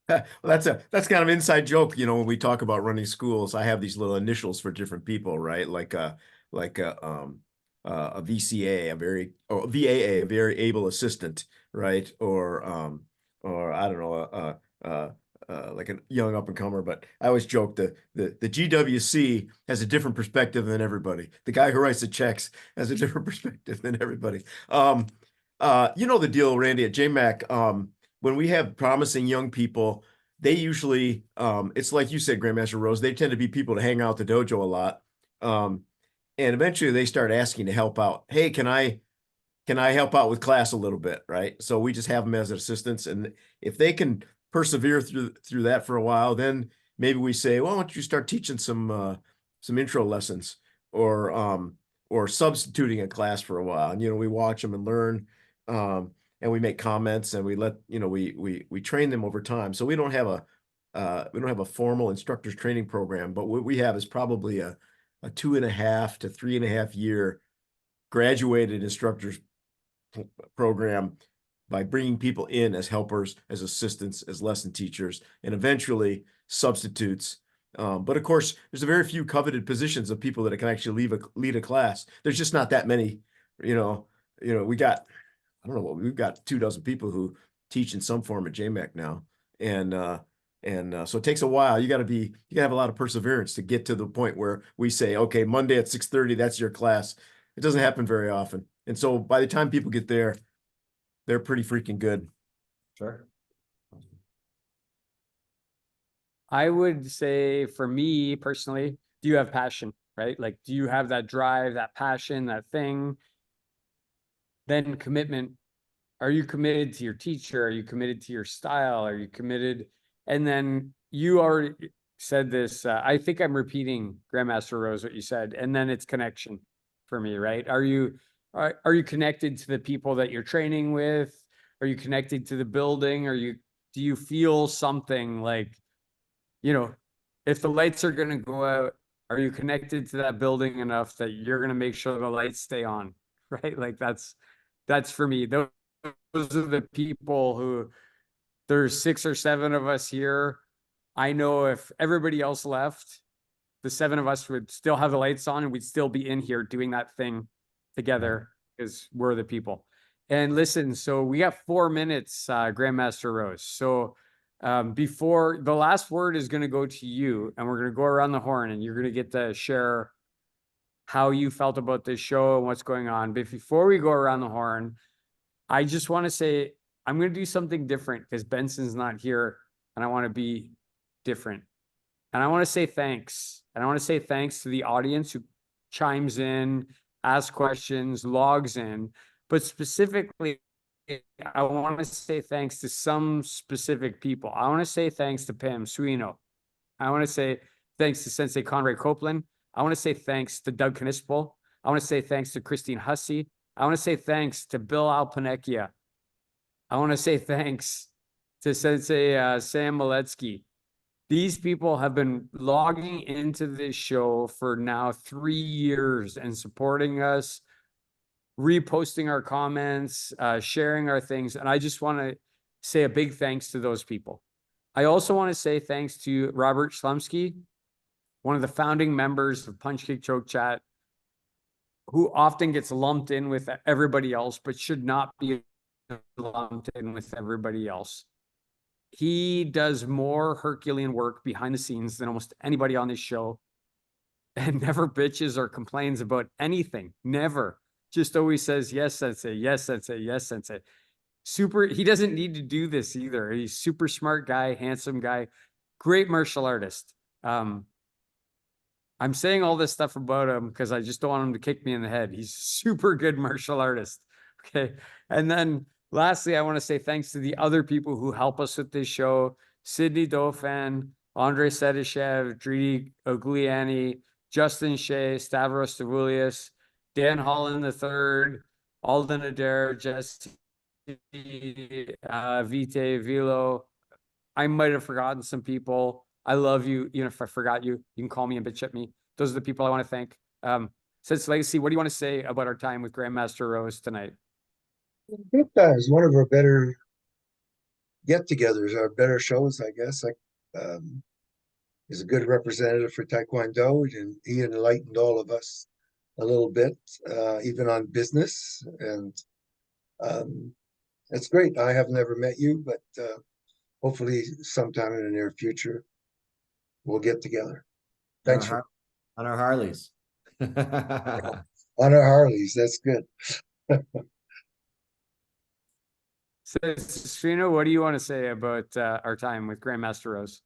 Well, that's kind of inside joke, you know, when we talk about running schools. I have these little initials for different people, right? Like a VCA, a VAA, a very able assistant, right? Or I don't know, like a young up and comer. But I always joke the GWC has a different perspective than everybody. The guy who writes the checks has a different perspective than everybody. You know the deal, Randy, at JMAC. When we have promising young people, they usually, it's like you said, Grandmaster Rose, they tend to be people to hang out the dojo a lot. And eventually they start asking to help out. Hey, can I help out with class a little bit, right? So we just have them as assistants. And if they can persevere through that for a while, then maybe we say, well, why don't you start teaching some intro lessons, or substituting a class for a while. And, you know, we watch them and learn. And we make comments, and we let, you know, we train them over time. So we don't have a formal instructors training program, but what we have is probably a 2.5 to 3.5 year graduated instructors program, by bringing people in as helpers, as assistants, as lesson teachers, and eventually substitutes. But of course, there's a very few coveted positions of people that can actually lead a class. There's just not that many. You know, we got, I don't know what, we've got 24 people who teach in some form at JMAC now. And so it takes a while. You gotta have a lot of perseverance to get to the point where we say, okay, Monday at 6:30, that's your class. It doesn't happen very often. And so by the time people get there, they're pretty freaking good. Sure. I would say, for me personally, do you have passion, right? Like, do you have that drive, that passion, that thing? Then commitment. Are you committed to your teacher? Are you committed to your style? Are you committed? And then you already said this. I think I'm repeating, Grandmaster Rose, what you said. And then it's connection for me, right? Are you connected to the people that you're training with? Are you connected to the building? Do you feel something like, you know, if the lights are going to go out, are you connected to that building enough that you're going to make sure the lights stay on? Right? Like that's for me. Those are the people who, there's 6 or 7 of us here. I know if everybody else left, the 7 of us would still have the lights on and we'd still be in here doing that thing together because we're the people. And listen, so we got 4 minutes, Grandmaster Rose. So before the last word is going to go to you, and we're going to go around the horn and you're going to get to share how you felt about this show and what's going on. But before we go around the horn, I just want to say, I'm going to do something different because Benson's not here and I want to be different. And I want to say thanks. And I want to say thanks to the audience who chimes in, asks questions, logs in. But specifically, I want to say thanks to some specific people. I want to say thanks to Pam Suino. I want to say thanks to Sensei Conrad Copeland. I want to say thanks to Doug Knispel. I want to say thanks to Christine Hussey. I want to say thanks to Bill Alpanecchia. I want to say thanks to Sensei Sam Maletsky. These people have been logging into this show for now 3 years and supporting us, reposting our comments, sharing our things. And I just want to say a big thanks to those people. I also want to say thanks to Robert Schlumsky, one of the founding members of Punch Kick Choke Chat, who often gets lumped in with everybody else, but should not be lumped in with everybody else. He does more Herculean work behind the scenes than almost anybody on this show, and never bitches or complains about anything. Never. Just always says, yes, sensei, yes, sensei, yes, sensei. He doesn't need to do this either. He's super smart guy, handsome guy, great martial artist. I'm saying all this stuff about him because I just don't want him to kick me in the head. He's a super good martial artist. Okay. And then lastly, I want to say thanks to the other people who help us with this show: Sydney Dauphin, Andre Sedishev, Dridi Ogliani, Justin Shea, Stavros Stavoulias, Dan Holland III, Alden Adair, Jesse, Vite Vilo. I might have forgotten some people. I love you. Even if I forgot you, you can call me and bitch at me. Those are the people I want to thank. Since Legacy, what do you want to say about our time with Grandmaster Rose tonight? Good times. One of our better get-togethers, our better shows, I guess. He's a good representative for Taekwondo, and he enlightened all of us a little bit, even on business. And it's great. I have never met you, but hopefully sometime in the near future, we'll get together. Thanks on our Harleys. on our Harleys. That's good. So, Strino, what do you want to say about our time with Grandmaster Rose?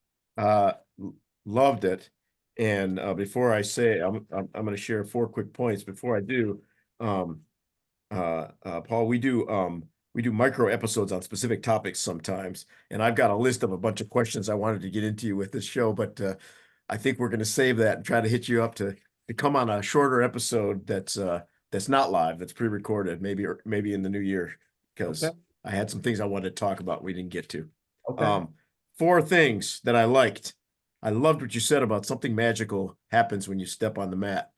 Loved it. And before I say, I'm going to share 4 quick points. Before I do, Paul, we do micro episodes on specific topics sometimes, and I've got a list of a bunch of questions I wanted to get into you with this show, but I think we're going to save that and try to hit you up to come on a shorter episode that's not live, that's pre-recorded, maybe in the new year, because okay. I had some things I wanted to talk about we didn't get to. Okay. 4 things that I liked. I loved what you said about something magical happens when you step on the mat.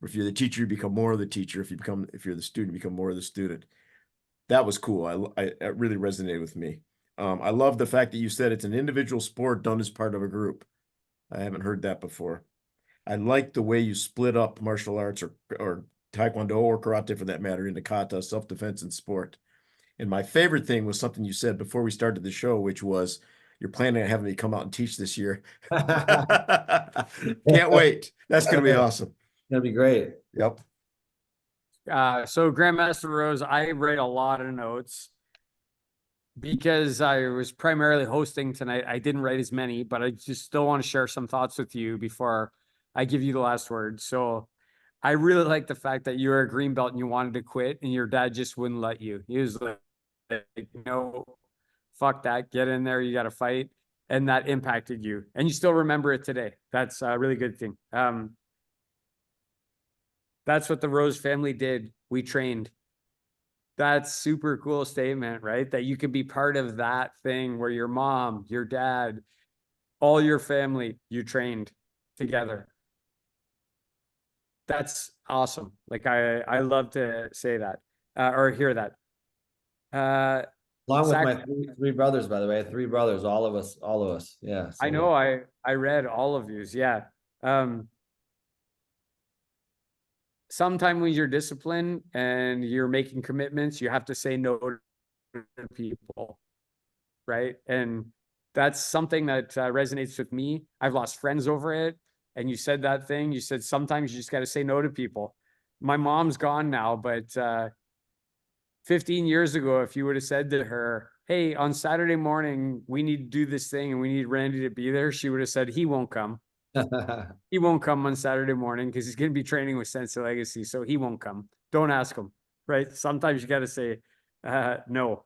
If you're the teacher, you become more of the teacher. If you're the student, you become more of the student. That was cool. It really resonated with me. I love the fact that you said it's an individual sport done as part of a group. I haven't heard that before. I like the way you split up martial arts or Taekwondo or karate for that matter into kata, self-defense, and sport. And my favorite thing was something you said before we started the show, which was you're planning on having me come out and teach this year. Can't wait. That's going to be awesome. That'd be great. Yep. So Grandmaster Rose, I write a lot of notes because I was primarily hosting tonight. I didn't write as many, but I just still want to share some thoughts with you before I give you the last word. So I really like the fact that you're a green belt and you wanted to quit and your dad just wouldn't let you. He was like, no, fuck that, get in there, you got to fight. And that impacted you. And you still remember it today. That's a really good thing. That's what the Rose family did. We trained. That's super cool statement, right? That you could be part of that thing where your mom, your dad, all your family, you trained together. That's awesome. Like I love to say that or hear that. Along with Sac- my three brothers, by the way, three brothers, all of us. Yeah. I know I read all of yous. Yeah. Sometime when you're disciplined and you're making commitments, you have to say no to people, right? And that's something that resonates with me. I've lost friends over it. And you said that thing. You said sometimes you just got to say no to people. My mom's gone now, but 15 years ago, if you would have said to her, hey, on Saturday morning, we need to do this thing and we need Randy to be there, she would have said, he won't come. He won't come on Saturday morning because he's going to be training with Sensei Legacy. So he won't come. Don't ask him, right? Sometimes you got to say no.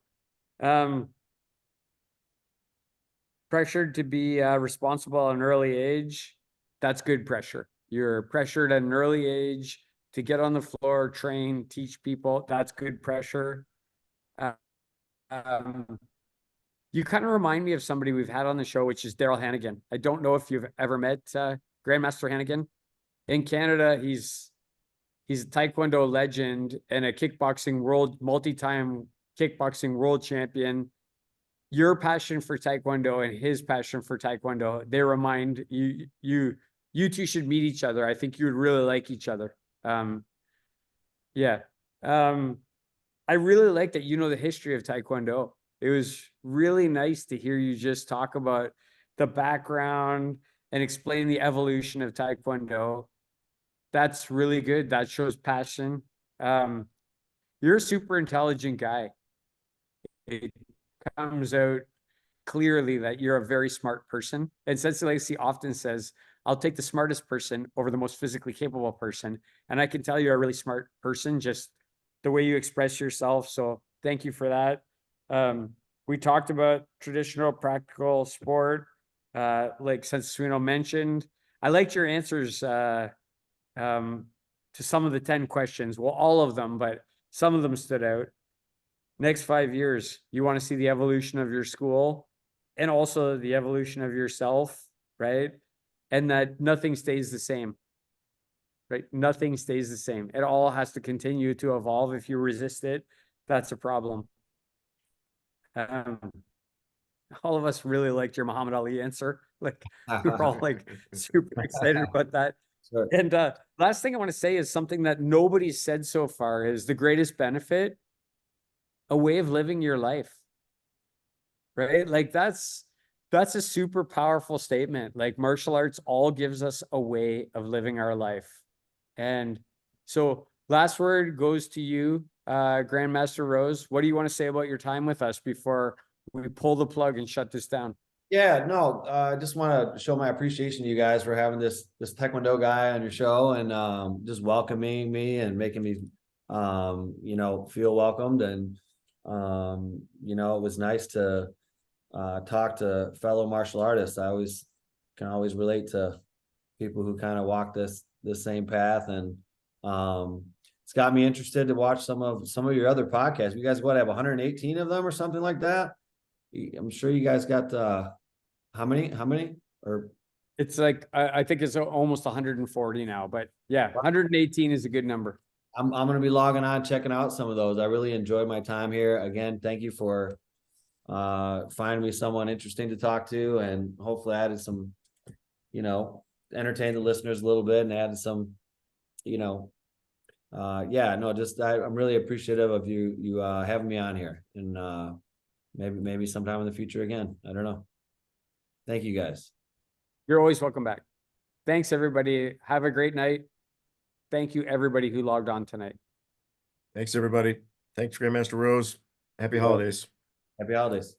Pressured to be responsible at an early age. That's good pressure. You're pressured at an early age to get on the floor, train, teach people. That's good pressure. You kind of remind me of somebody we've had on the show, which is Daryl Hannigan. I don't know if you've ever met Grandmaster Hannigan. In Canada, he's a Taekwondo legend and a kickboxing world, multi-time kickboxing world champion. Your passion for Taekwondo and his passion for Taekwondo, they remind you, you two should meet each other. I think you would really like each other. Yeah. I really like that you know the history of Taekwondo. It was really nice to hear you just talk about the background and explain the evolution of Taekwondo. That's really good. That shows passion. You're a super intelligent guy. It comes out clearly that you're a very smart person. And Sensei Legacy often says, I'll take the smartest person over the most physically capable person. And I can tell you're a really smart person, just the way you express yourself. So thank you for that. We talked about traditional, practical sport, like Sensei Suino mentioned. I liked your answers to some of the 10 questions. Well, all of them, but some of them stood out. Next 5 years, you want to see the evolution of your school and also the evolution of yourself, right? And that nothing stays the same, right? Nothing stays the same. It all has to continue to evolve. If you resist it, that's a problem. All of us really liked your Muhammad Ali answer. Like we were all like super excited about that. Sure. And last thing I want to say is something that nobody's said so far is the greatest benefit, a way of living your life, right? Like that's a super powerful statement. Like martial arts all gives us a way of living our life. And so last word goes to you, Grandmaster Rose. What do you want to say about your time with us before we pull the plug and shut this down? Yeah, no, I just want to show my appreciation to you guys for having this Taekwondo guy on your show and just welcoming me and making me feel welcomed. And it was nice to talk to fellow martial artists. I can always relate to people who kind of walk this same path, and it's got me interested to watch some of your other podcasts. You guys have 118 of them or something like that? I'm sure you guys got how many? Or it's like I think it's almost 140 now, but yeah, 118 is a good number. I'm gonna be logging on, checking out some of those. I really enjoyed my time here. Again, thank you for finding me someone interesting to talk to, and hopefully added some, entertain the listeners a little bit and added some, I'm really appreciative of you having me on here, and maybe sometime in the future again. I don't know. Thank you guys. You're always welcome back. Thanks everybody. Have a great night. Thank you everybody who logged on tonight. Thanks everybody. Thanks Grandmaster Rose. Happy holidays. Happy holidays.